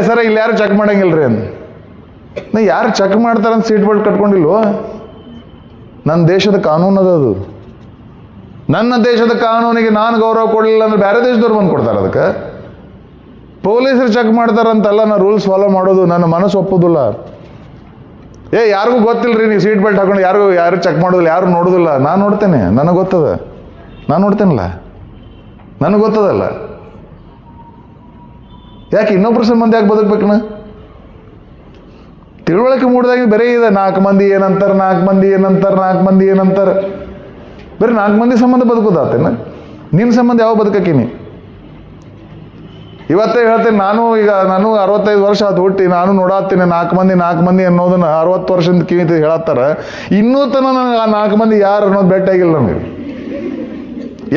ಸರ ಇಲ್ಲಿ ಯಾರು ಚೆಕ್ ಮಾಡಂಗಿಲ್ರಿ ಅಂದ. ನಾ ಯಾರು ಚೆಕ್ ಮಾಡ್ತಾರಂತ ಸೀಟ್ ಬೆಲ್ಟ್ ಕಟ್ಕೊಂಡಿಲ್ವೋ? ನನ್ನ ದೇಶದ ಕಾನೂನು ಅದು. ನನ್ನ ದೇಶದ ಕಾನೂನಿಗೆ ನಾನು ಗೌರವ ಕೊಡಲಿಲ್ಲ ಅಂದ್ರೆ ಬೇರೆ ದೇಶದವ್ರು ಬಂದು ಕೊಡ್ತಾರೆ. ಅದಕ್ಕೆ ಪೊಲೀಸರು ಚೆಕ್ ಮಾಡ್ತಾರಂತಲ್ಲ, ನಾ ರೂಲ್ಸ್ ಫಾಲೋ ಮಾಡೋದು ನನ್ನ ಮನಸ್ಸು ಒಪ್ಪೋದಿಲ್ಲ. ಯಾರಿಗೂ ಗೊತ್ತಿಲ್ಲರಿ ನೀವು ಸೀಟ್ ಬೆಲ್ಟ್ ಹಾಕೊಂಡು ಯಾರು ಚೆಕ್ ಮಾಡೋದಿಲ್ಲ, ಯಾರು ನೋಡೋದಿಲ್ಲ. ನಾನು ನೋಡ್ತೇನೆ, ನನಗೆ ಗೊತ್ತದ, ನಾನು ನೋಡ್ತೇನಲ್ಲ, ನನಗೆ ಗೊತ್ತದಲ್ಲ. ಯಾಕೆ ಇನ್ನೊಬ್ಬರ ಸಂಬಂಧ ಯಾಕೆ ಬದುಕಬೇಕಣ್ಣ? ತಿಳುವಳಿಕೆ ಮೂಡಿದಾಗ ಬರೀ ಇದೆ 4 ಮಂದಿ ಏನಂತಾರೆ, 4 ಮಂದಿ ಏನಂತಾರೆ, 4 ಮಂದಿ ಏನಂತಾರೆ. ಬರೀ 4 ಮಂದಿ ಸಂಬಂಧ ಬದುಕೋದಾತೇನ? ನಿನ್ನ ಸಂಬಂಧ ಯಾವ ಬದುಕಕ್ಕೀನಿ? ಇವತ್ತೇ ಹೇಳ್ತೇನೆ, ನಾನು 65 ವರ್ಷ ಆತು ಹುಟ್ಟಿ, ನಾನು ನೋಡಾತೀನಿ 4 ಮಂದಿ ಅನ್ನೋದನ್ನ 60 ವರ್ಷದಿಂದ ಕಿವಿತಿ ಹೇಳತ್ತಾರ. ಇನ್ನೂ ತನ ನನಗೆ ಆ 4 ಮಂದಿ ಯಾರು ಅನ್ನೋದು ಭೇಟಿಯಾಗಿಲ್ಲ ನಮಗೆ.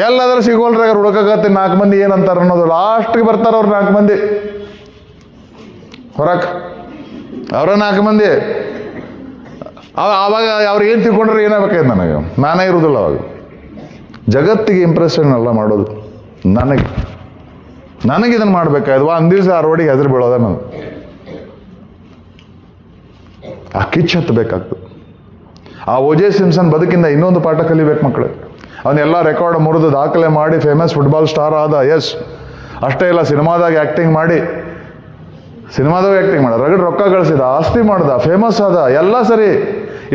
ಎಲ್ಲಾದ್ರೂ ಸಿಗೋಲ್ರಾಗ ಹುಡುಕಾಗತ್ತೆ 4 ಮಂದಿ ಏನಂತಾರ ಅನ್ನೋದು. ಲಾಸ್ಟ್ಗೆ ಬರ್ತಾರ ಅವ್ರು 4 ಮಂದಿ ಹೊರಕ್ಕೆ, ಅವರ 4 ಮಂದಿ. ಆವಾಗ ಅವ್ರು ಏನು ತಿಳ್ಕೊಂಡ್ರೆ ಏನಾಗಬೇಕಾಯ್ತು ನನಗೆ? ನಾನೇ ಇರೋದಿಲ್ಲ ಅವಾಗ. ಜಗತ್ತಿಗೆ ಇಂಪ್ರೆಷನ್ ಎಲ್ಲ ಮಾಡೋದು ನನಗಿದನ್ನು ಮಾಡಬೇಕಾಯ್ತು. ಒಂದು ದಿವಸ ಆ ರೋಡಿಗೆ ಹೆಸರು ಬೀಳೋದ ನಾನು ಆ ಕಿಚ್ಚು ಹತ್ತಬೇಕಾಗ್ತದೆ. ಆ O.J. ಸಿಂಪ್ಸನ್ ಬದುಕಿಂದ ಇನ್ನೊಂದು ಪಾಠ ಕಲಿಬೇಕು ಮಕ್ಕಳು. ಅವನ್ನೆಲ್ಲ ರೆಕಾರ್ಡ್ ಮುರಿದು ದಾಖಲೆ ಮಾಡಿ ಫೇಮಸ್ ಫುಟ್ಬಾಲ್ ಸ್ಟಾರ್ ಆದ. ಎಸ್, ಅಷ್ಟೇ ಇಲ್ಲ, ಸಿನಿಮಾದಾಗ ಆ್ಯಕ್ಟಿಂಗ್ ಮಾಡಿ ರಗಡ್ ರೊಕ್ಕ ಗಳಿಸಿದ, ಆಸ್ತಿ ಮಾಡ್ದ, ಫೇಮಸ್ ಆದ, ಎಲ್ಲ ಸರಿ.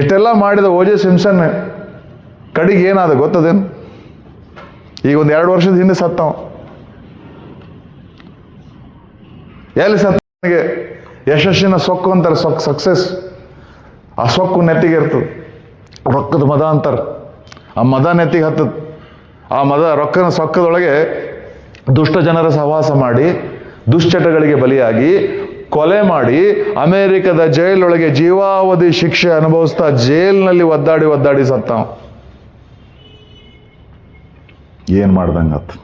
ಇಷ್ಟೆಲ್ಲ ಮಾಡಿದ O.J. ಸಿಂಪ್ಸನ್ ಕಡೆಗೆ ಏನಾದ ಗೊತ್ತದೇನು? ಈಗ ಒಂದು 2 ವರ್ಷದ ಹಿಂದೆ ಸತ್ತವ. ಎಲ್ಲಿ ಸತ್ತನಿಗೆ ಯಶಸ್ಸಿನ ಸೊಕ್ಕು ಅಂತಾರೆ, ಸಕ್ಸಸ್. ಆ ಸೊಕ್ಕು ನೆತ್ತಿಗೆ ಇರ್ತದೆ, ರೊಕ್ಕದ ಮದ ಅಂತಾರೆ. ಆ ಮದ ನೆತ್ತಿಗೆ ಹತ್ತದ. ಆ ಮದ ರೊಕ್ಕನ ಸೊಕ್ಕದೊಳಗೆ ದುಷ್ಟ ಜನರ ಸಹವಾಸ ಮಾಡಿ, ದುಶ್ಚಟಗಳಿಗೆ ಬಲಿಯಾಗಿ, ಕೊಲೆ ಮಾಡಿ, ಅಮೇರಿಕದ ಜೈಲೊಳಗೆ ಜೀವಾವಧಿ ಶಿಕ್ಷೆ ಅನುಭವಿಸ್ತಾ ಜೈಲಿನಲ್ಲಿ ಒದ್ದಾಡಿ ಸತ್ತಾವ. ಏನು ಮಾಡ್ದಂಗತ್ತು?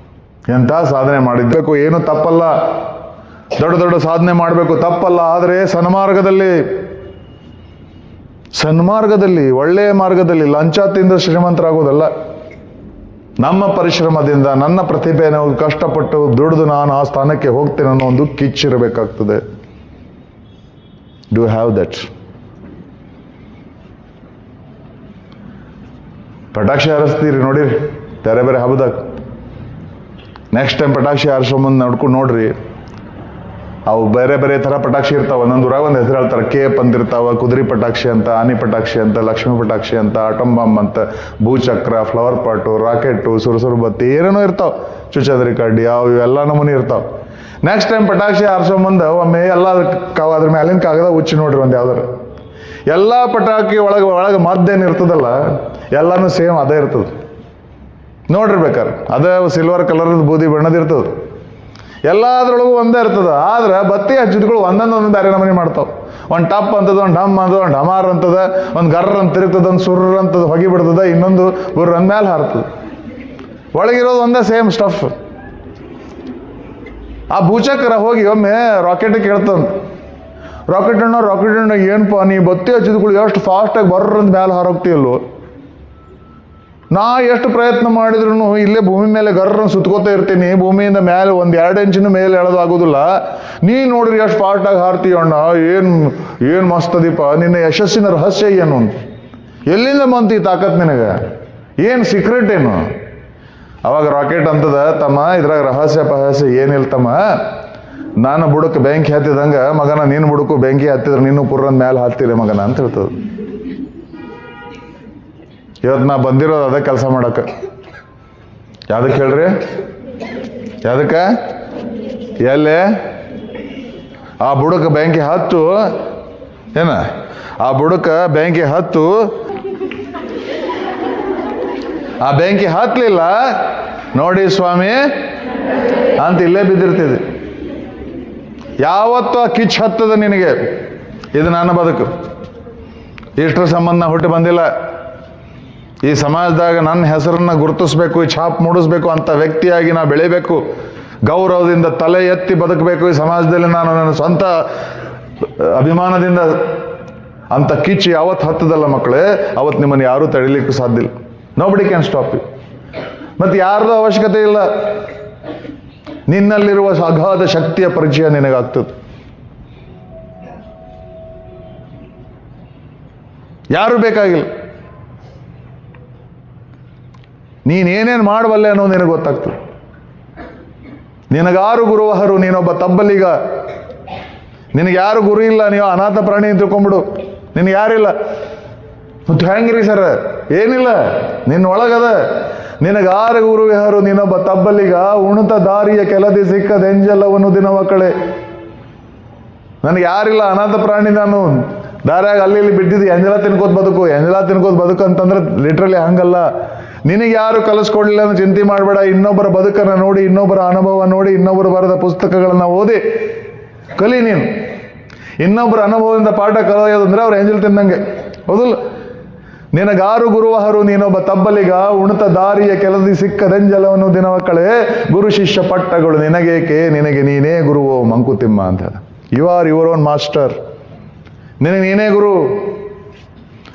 ಎಂಥ ಸಾಧನೆ ಮಾಡಿದ್ಬೇಕು. ಏನು ತಪ್ಪಲ್ಲ, ದೊಡ್ಡ ಸಾಧನೆ ಮಾಡಬೇಕು, ತಪ್ಪಲ್ಲ. ಆದರೆ ಸನ್ಮಾರ್ಗದಲ್ಲಿ ಒಳ್ಳೆಯ ಮಾರ್ಗದಲ್ಲಿ ಲಂಚ ತಿಂದು ಶ್ರೀಮಂತರಾಗೋದಲ್ಲ. ನಮ್ಮ ಪರಿಶ್ರಮದಿಂದ, ನನ್ನ ಪ್ರತಿಭೆಯನ್ನು ಕಷ್ಟಪಟ್ಟು ದುಡಿದು ನಾನು ಆ ಸ್ಥಾನಕ್ಕೆ ಹೋಗ್ತೇನೆ ಅನ್ನೋ ಒಂದು ಕಿಚ್ಚಿರಬೇಕಾಗ್ತದೆ. Do have that. ಪಟಾಕ್ಷಿ ಹಾರಿಸ್ತೀರಿ ನೋಡಿರಿ ಬೇರೆ ಹಬ್ಬದಾಗ. ನೆಕ್ಸ್ಟ್ ಟೈಮ್ ಪಟಾಕ್ಷಿ ಹಾರಿಸೋ ಮುಂದೆ ನೋಡ್ರಿ. ಅವು ಬೇರೆ ಥರ ಪಟಾಕ್ಷಿ ಇರ್ತಾವೆ. ಒಂದೊಂದು ಊರಾಗ ಒಂದು ಹೆಸರು ಹೇಳ್ತಾರೆ. ಕೇಪ್ ಅಂತ ಇರ್ತಾವೆ, ಕುದುರೆ ಪಟಾಕ್ಷಿ ಅಂತ, ಆನೆ ಪಟಾಕ್ಷಿ ಅಂತ, ಲಕ್ಷ್ಮೀ ಪಟಾಕ್ಷಿ ಅಂತ, ಆಟಮ್ ಬಾಂಬ್ ಅಂತ, ಭೂಚಕ್ರ, ಫ್ಲವರ್ ಪಾಟು, ರಾಕೆಟು, ಸುರುಸುರು ಬತ್ತಿ, ಏನೇನೋ ಇರ್ತಾವೆ. ಚುಚ್ಚದ್ರಿ ಕಡ್ಡಿ, ಇವೆಲ್ಲ ನಮೂನಿ ಇರ್ತಾವೆ. ನೆಕ್ಸ್ಟ್ ಟೈಮ್ ಪಟಾಕ್ಷಿ ಹಾರಿಸೋ ಮುಂದೆ ಒಮ್ಮೆ ಎಲ್ಲ ಅದ್ರ ಮ್ಯಾಲಿನ ಕಾಗದ ಉಚ್ಚಿ ನೋಡ್ರಿ ಒಂದು ಯಾವ್ದಾರು. ಎಲ್ಲ ಪಟಾಕಿ ಒಳಗೆ ಮದ್ದೇನು ಇರ್ತದಲ್ಲ, ಎಲ್ಲನೂ ಸೇಮ್ ಅದೇ ಇರ್ತದೆ ನೋಡಿರ್ಬೇಕಾರೆ. ಅದೇ ಸಿಲ್ವರ್ ಕಲರ್ದು ಬೂದಿ ಬಣ್ಣದ ಇರ್ತದೆ. ಎಲ್ಲದ್ರೊಳಗೂ ಒಂದೇ ಇರ್ತದೆ. ಆದ್ರೆ ಬತ್ತಿ ಹಚ್ಚಿದ್ಗಳು ಒಂದೊಂದು ಬೇರೆ ನಮೂನಿ ಮಾಡ್ತಾವೆ. ಒಂದು ಟಪ್ ಅಂತದ, ಒಂದು ಢಮ್ ಅಂತದ, ಒಂದು ಢಮಾರ್ ಅಂತದ, ಒಂದು ಗರ್ರ ಅಂತ ತಿರುಗ್ತದೆ, ಒಂದು ಸುರ್ರ ಅಂತದ ಹೊಗಿ ಬಿಡ್ತದೆ, ಇನ್ನೊಂದು ಗುರ್ರ ಅಂದ್ಮೇಲೆ ಹಾರ್ತದೆ. ಒಳಗಿರೋದು ಒಂದೇ ಸೇಮ್ ಸ್ಟಫ್. ಆ ಭೂಚಕ್ರ ಹೋಗಿ ಒಮ್ಮೆ ರಾಕೆಟ್ ಕೇಳ್ತಂತ. ರಾಕೆಟ್ ಅಣ್ಣ ಏನಪ್ಪ ನೀ ಬತ್ತಿ ಹಚ್ಚಿದ್ಗಳು ಎಷ್ಟು ಫಾಸ್ಟಾಗಿ ಬರ್ರಂತ ಮೇಲೆ ಹಾರೋಗ್ತೀಯಲ್ಲೋ. ನಾ ಎಷ್ಟು ಪ್ರಯತ್ನ ಮಾಡಿದ್ರು ಇಲ್ಲೇ ಭೂಮಿ ಮೇಲೆ ಗರ್ರನ್ನು ಸುತ್ಕೋತಾ ಇರ್ತೀನಿ. ಭೂಮಿಯಿಂದ ಮೇಲೆ 1-2 ಇಂಚಿನ ಮೇಲೆ ಎಳೆದಾಗೋದಿಲ್ಲ. ನೀ ನೋಡ್ರಿ ಎಷ್ಟು ಫಾಸ್ಟಾಗಿ ಹಾರ್ತೀಯಣ್ಣ, ಏನು ಮಸ್ತ್ ದೀಪ. ನಿನ್ನ ಯಶಸ್ಸಿನ ರಹಸ್ಯ ಏನು? ಎಲ್ಲಿಂದ ಬಂತು ಈ ತಾಕತ್ ನಿನಗೆ? ಏನು ಸೀಕ್ರೆಟ್ ಏನು? ಅವಾಗ ರಾಕೆಟ್ ಅಂತದ, ತಮ್ಮ ಇದ್ರಾಗ ರಹಸ್ಯ ಏನಿಲ್ಲ ತಮ್ಮ. ನಾನು ಬುಡಕ್ಕೆ ಬೆಂಕಿ ಹತ್ತಿದಂಗೆ ಮಗನ, ನೀನು ಬುಡಕ್ಕೂ ಬೆಂಕಿ ಹತ್ತಿದ್ರೆ ನೀನು ಪುರ್ರಂದ ಮೇಲೆ ಹತ್ತಿರಿ ಮಗನ ಅಂತ ಹೇಳ್ತದೆ. ಇವತ್ತು ನಾ ಬಂದಿರೋದು ಅದೇ ಕೆಲಸ ಮಾಡಕ್ಕೆ. ಯಾವ್ದಕ್ಕೆ ಹೇಳ್ರಿ? ಯಾವ್ದಕ್ಕೆ? ಎಲ್ಲೇ ಆ ಬುಡಕ್ಕೆ ಬೆಂಕಿ ಹತ್ತು ಆ ಬುಡಕ್ಕೆ ಬೆಂಕಿ ಹತ್ತು. ಆ ಬೆಂಕಿ ಹತ್ತಲಿಲ್ಲ ನೋಡಿ ಸ್ವಾಮಿ ಅಂತ ಇಲ್ಲೇ ಬಿದ್ದಿರ್ತಿದ್ದೆ. ಯಾವತ್ತೂ ಆ ಕಿಚ್ಚು ಹತ್ತದ ನಿನಗೆ, ಇದು ನನ್ನ ಬದುಕು. ಇಷ್ಟರ ಸಂಬಂಧ ಹುಟ್ಟಿ ಬಂದಿಲ್ಲ. ಈ ಸಮಾಜದಾಗ ನನ್ನ ಹೆಸರನ್ನು ಗುರುತಿಸ್ಬೇಕು, ಛಾಪ್ ಮೂಡಿಸ್ಬೇಕು ಅಂತ ವ್ಯಕ್ತಿಯಾಗಿ ನಾ ಬೆಳಿಬೇಕು. ಗೌರವದಿಂದ ತಲೆ ಎತ್ತಿ ಬದುಕಬೇಕು ಈ ಸಮಾಜದಲ್ಲಿ. ನಾನು ನನ್ನ ಸ್ವಂತ ಅಭಿಮಾನದಿಂದ ಅಂತ ಕಿಚ್ಚು ಯಾವತ್ತು ಹತ್ತದಲ್ಲ ಮಕ್ಕಳೇ, ಅವತ್ತು ನಿಮ್ಮನ್ನು ಯಾರೂ ತಡಿಲಿಕ್ಕೂ ಸಾಧ್ಯ ಇಲ್ಲ. Nobody can stop you. ಮತ್ತು ಯಾರ್ದು ಅವಶ್ಯಕತೆ ಇಲ್ಲ. ನಿನ್ನಲ್ಲಿರುವ ಅಗಾಧ ಶಕ್ತಿಯ ಪರಿಚಯ ನಿನಗಾಗ್ತದೆ. ಯಾರು ಬೇಕಾಗಿಲ್ಲ. ನೀನೇನೇನು ಮಾಡಬಲ್ಲೆ ಅನ್ನೋದು ನಿನಗೆ ಗೊತ್ತಾಗ್ತದೆ. ನಿನಗಾರು ಗುರುವಹರು, ನೀನೊಬ್ಬ ತಬ್ಬಲಿಗ, ನಿನಗೆ ಯಾರು ಗುರು ಇಲ್ಲ, ನೀವು ಅನಾಥ ಪ್ರಾಣಿ ತಿಳ್ಕೊಂಬಿಡು, ನಿನಗೆ ಯಾರಿಲ್ಲ. ಮತ್ತು ಹೆಂಗ್ರಿ ಸರ್? ಏನಿಲ್ಲ, ನಿನ್ನೊಳಗದ. ನಿನಗಾರು ಗುರುವಿಹರು, ನೀನೊಬ್ಬ ತಬ್ಬಲಿಗ, ಉಣುತ ದಾರಿಯ ಕೆಲದಿ ಸಿಕ್ಕದೆಂಜಲವನು ದಿನವ ಕಳೆ. ನನಗೆ ಯಾರಿಲ್ಲ, ಅನಾಥ ಪ್ರಾಣಿ ನಾನು, ದಾರ್ಯಾಗ ಅಲ್ಲಿ ಇಲ್ಲಿ ಬಿದ್ದಿದ್ದು ಎಂಜಲ ತಿನ್ಕೋತ ಬದುಕು, ಎಂಜಲ ತಿನ್ಕೋತ ಬದುಕು ಅಂತಂದ್ರೆ ಲಿಟ್ರಲಿ ಹಂಗಲ್ಲ. ನಿನಗೆ ಯಾರು ಕಲಿಸ್ಕೊಡ್ಲಿಲ್ಲ ಅನ್ನೋ ಚಿಂತೆ ಮಾಡಬೇಡ. ಇನ್ನೊಬ್ಬರ ಬದುಕನ್ನು ನೋಡಿ, ಇನ್ನೊಬ್ಬರ ಅನುಭವ ನೋಡಿ, ಇನ್ನೊಬ್ಬರು ಬರೆದ ಪುಸ್ತಕಗಳನ್ನು ಓದಿ ಕಲಿ. ನೀನು ಇನ್ನೊಬ್ಬರ ಅನುಭವದಿಂದ ಪಾಠ ಕಲಿಯೋದಂದ್ರೆ ಅವ್ರು ಎಂಜಲ್ ತಿನ್ನಂಗೆ, ಹೌದಲ್ಲ? ನಿನಗಾರು ಗುರುವಹರು, ನೀನೊಬ್ಬ ತಬ್ಬಲಿಗ, ಉಣುತ ದಾರಿಯ ಕೆಲದಿ ಸಿಕ್ಕದೆಂಜಲವನ್ನು ದಿನವ ಕಳೆ. ಗುರು ಶಿಷ್ಯ ಪಟ್ಟಗಳು ನಿನಗೇಕೆ, ನಿನಗೆ ನೀನೇ ಗುರುವೋ ಮಂಕುತಿಮ್ಮ ಅಂತ ಹೇಳ. You are your own master, ನಿನಗೆ ನೀನೇ ಗುರು.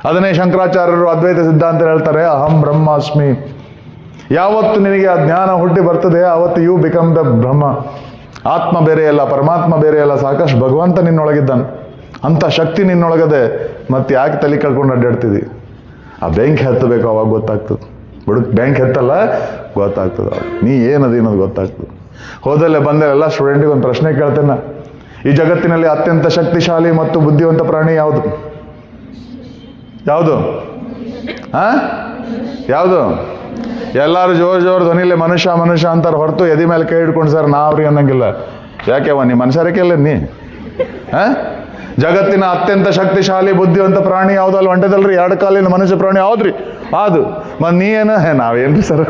ಅದನ್ನೇ ಶಂಕರಾಚಾರ್ಯರು ಅದ್ವೈತ ಸಿದ್ಧಾಂತ ಹೇಳ್ತಾರೆ, ಅಹಂ ಬ್ರಹ್ಮಾಸ್ಮಿ. ಯಾವತ್ತು ನಿನಗೆ ಆ ಜ್ಞಾನ ಹುಟ್ಟಿ ಬರ್ತದೆ ಆವತ್ತು ಯು ಬಿಕಮ್ ದ ಬ್ರಹ್ಮ. ಆತ್ಮ ಬೇರೆ ಅಲ್ಲ, ಪರಮಾತ್ಮ ಬೇರೆ ಅಲ್ಲ, ಸಾಕಷ್ಟು ಭಗವಂತ ನಿನ್ನೊಳಗಿದ್ದಾನೆ. ಅಂಥ ಶಕ್ತಿ ನಿನ್ನೊಳಗದೆ. ಮತ್ತೆ ಯಾಕೆ ತಲೆ ಕಳ್ಕೊಂಡು ಅಡ್ಡಾಡ್ತಿದ್ದಿ? ಆ ಬೆಂಕಿ ಹತ್ತಬೇಕು, ಅವಾಗ ಗೊತ್ತಾಗ್ತದೆ. ಬೆಂಕಿ ಹತ್ತಲ್ಲ, ಗೊತ್ತಾಗ್ತದೆ ಅವಾಗ ನೀ ಏನದು ಅನ್ನೋದು ಗೊತ್ತಾಗ್ತದೆ. ಹೋದಲ್ಲೇ ಬಂದೆ ಎಲ್ಲ ಸ್ಟೂಡೆಂಟಿಗೆ ಒಂದು ಪ್ರಶ್ನೆ ಕೇಳ್ತೇನೆ. ಈ ಜಗತ್ತಿನಲ್ಲಿ ಅತ್ಯಂತ ಶಕ್ತಿಶಾಲಿ ಮತ್ತು ಬುದ್ಧಿವಂತ ಪ್ರಾಣಿ ಯಾವುದು? ಯಾವುದು? ಯಾವುದು? ಎಲ್ಲರೂ ಜೋರು ಧ್ವನಿಲೆ ಮನುಷ್ಯ ಮನುಷ್ಯ ಅಂತಾರೆ ಹೊರತು ಎದಿ ಮೇಲೆ ಕೈ ಹಿಡ್ಕೊಂಡು ಸರ್ ನಾವ್ರಿ ಅನ್ನಂಗಿಲ್ಲ. ಯಾಕೆ ನೀ ಮನುಷ್ಯರಕ್ಕೆ ಅಲ್ಲ ನೀ? ಜಗತ್ತಿನ ಅತ್ಯಂತ ಶಕ್ತಿಶಾಲಿ ಬುದ್ಧಿವಂತ ಪ್ರಾಣಿ ಯಾವ್ದಲ್ಲ ಹೊಂಟದಲ್ರಿ? ಎರಡು ಕಾಲಿನ ಮನುಷ್ಯ ಪ್ರಾಣಿ ಯಾವ್ದ್ರಿ? ಅದು ಮತ್ತು ನೀ ಏನು? ನಾವೇನ್ರಿ ಸರ್,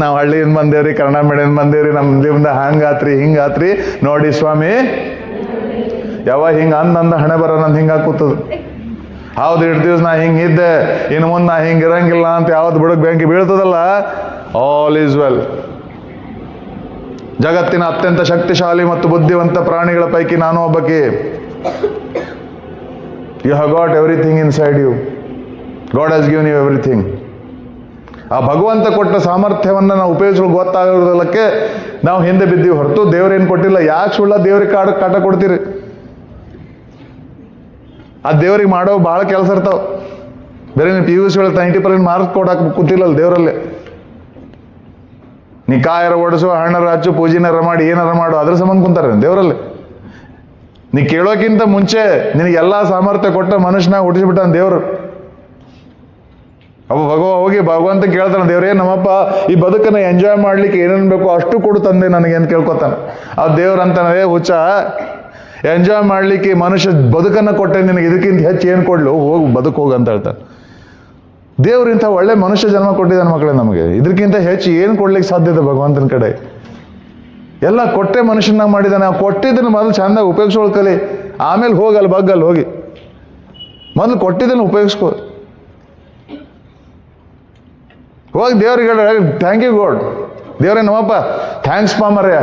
ನಾವು ಹಳ್ಳಿಯಿಂದ ಬಂದೇವ್ರಿ, ಕನ್ನಡ ಮೀಡಿಯನ್ ಬಂದೇವ್ರಿ, ನಮ್ದಿಂದ ಹಂಗಾತ್ರಿ ಹಿಂಗಾತ್ರಿ. ನೋಡಿ ಸ್ವಾಮಿ, ಯಾವ ಹಿಂಗೆ ಅಂದಂದ ಹಣೆ ಬರ ನಂದು ಹಿಂಗೆ ಕೂತದ. ಹೌದು, ಇಷ್ಟು ದಿವಸ ನಾ ಹಿಂಗಿದ್ದೆ, ಇನ್ನು ಮುಂದೆ ನಾ ಹಿಂಗೆ ಇರಂಗಿಲ್ಲ ಅಂತ ಯಾವತ್ತು ಬುಡಕ್ ಬೆಂಕಿ ಬೀಳ್ತದಲ್ಲ, ಆಲ್ ಈಸ್ ವೆಲ್. ಜಗತ್ತಿನ ಅತ್ಯಂತ ಶಕ್ತಿಶಾಲಿ ಮತ್ತು ಬುದ್ಧಿವಂತ ಪ್ರಾಣಿಗಳ ಪೈಕಿ ನಾನು ಒಬ್ಬಕಿ. You have got everything inside you. God has given you everything. ಆ ಭಗವಂತ ಕೊಟ್ಟ ಸಾಮರ್ಥ್ಯವನ್ನು ನಾವು ಉಪಯೋಗಿಸಲು ಗೊತ್ತಾಗೋದಕ್ಕೆ ನಾವು ಹಿಂದೆ ಬಿದ್ದೀವಿ ಹೊರತು ದೇವ್ರೇನು ಕೊಟ್ಟಿಲ್ಲ. ಯಾಕೆ ಸುಳ್ಳ ದೇವ್ರಿಗೆ ಕಾಟ ಕೊಡ್ತೀರಿ? ಆ ದೇವ್ರಿಗೆ ಮಾಡೋ ಭಾಳ ಕೆಲಸ ಇರ್ತಾವೆ. ಬೇರೆ ನೀವು PUC 90% ಮಾರ್ಕ್ಸ್ ಕೊಡಕ್ಕೆ ಕೂತಿಲ್ಲಲ್ಲ ದೇವರಲ್ಲಿ. ನೀ ಕಾಯರ ಓಡಿಸು, ಹಣ್ಣರ ಹಚ್ಚು, ಪೂಜಿನಾರ ಮಾಡಿ, ಏನಾರ ಮಾಡು, ಅದ್ರ ಸಂಬಂಧ ಕುಂತಾರೆ ದೇವರಲ್ಲಿ. ನೀ ಕೇಳೋಕ್ಕಿಂತ ಮುಂಚೆ ನಿನಗೆಲ್ಲ ಸಾಮರ್ಥ್ಯ ಕೊಟ್ಟ ಮನುಷ್ಯನಾಗ ಹುಟ್ಟಿಸ್ಬಿಟ್ಟಾನ ದೇವರು. ಹೋಗಿ ಭಗವಂತ ಕೇಳ್ತಾನೆ, ದೇವ್ರೇ ನಮ್ಮಪ್ಪ ಈ ಬದುಕನ್ನು ಎಂಜಾಯ್ ಮಾಡ್ಲಿಕ್ಕೆ ಏನೇನು ಬೇಕು ಅಷ್ಟು ಕೊಡು ತಂದೆ ನನಗೆ ಅಂತ ಕೇಳ್ಕೊತಾನೆ. ಆ ದೇವ್ರಂತಾನೆ, ಹುಚ್ಚ, ಎಂಜಾಯ್ ಮಾಡಲಿಕ್ಕೆ ಮನುಷ್ಯ ಬದುಕನ್ನು ಕೊಟ್ಟೆ ನಿನಗೆ, ಇದಕ್ಕಿಂತ ಹೆಚ್ಚು ಏನು ಕೊಡ್ಲು, ಹೋಗಿ ಬದುಕು ಹೋಗು ಅಂತ ಹೇಳ್ತಾನೆ. ದೇವ್ರಿಂಥ ಒಳ್ಳೆ ಮನುಷ್ಯ ಜನ್ಮ ಕೊಟ್ಟಿದ್ದಾನೆ ಮಕ್ಕಳೇ ನಮಗೆ. ಇದಕ್ಕಿಂತ ಹೆಚ್ಚು ಏನು ಕೊಡ್ಲಿಕ್ಕೆ ಸಾಧ್ಯತೆ ಭಗವಂತನ ಕಡೆ? ಎಲ್ಲ ಕೊಟ್ಟೆ ಮನುಷ್ಯನಾಗ ಮಾಡಿದ್ದಾನೆ. ಆ ಕೊಟ್ಟಿದ್ದನ್ನು ಮೊದಲು ಚೆಂದಾಗಿ ಉಪಯೋಗಿಸ್ಕೊಳ್ಳೋ ಕಲಿ, ಆಮೇಲೆ ಹೋಗಲ್ಲ ಬಗ್ಗಲ್ಲಿ ಹೋಗಿ ಮೊದಲು ಕೊಟ್ಟಿದ್ದನ್ನು ಉಪಯೋಗಿಸ್ಕೊ. ಹೋಗಿ ದೇವ್ರಿಗೆ ಥ್ಯಾಂಕ್ ಯು ಗಾಡ್, ದೇವ್ರೇ ನಮ್ಮಪ್ಪ ಥ್ಯಾಂಕ್ಸ್ ಪಾಮರ್ಯ,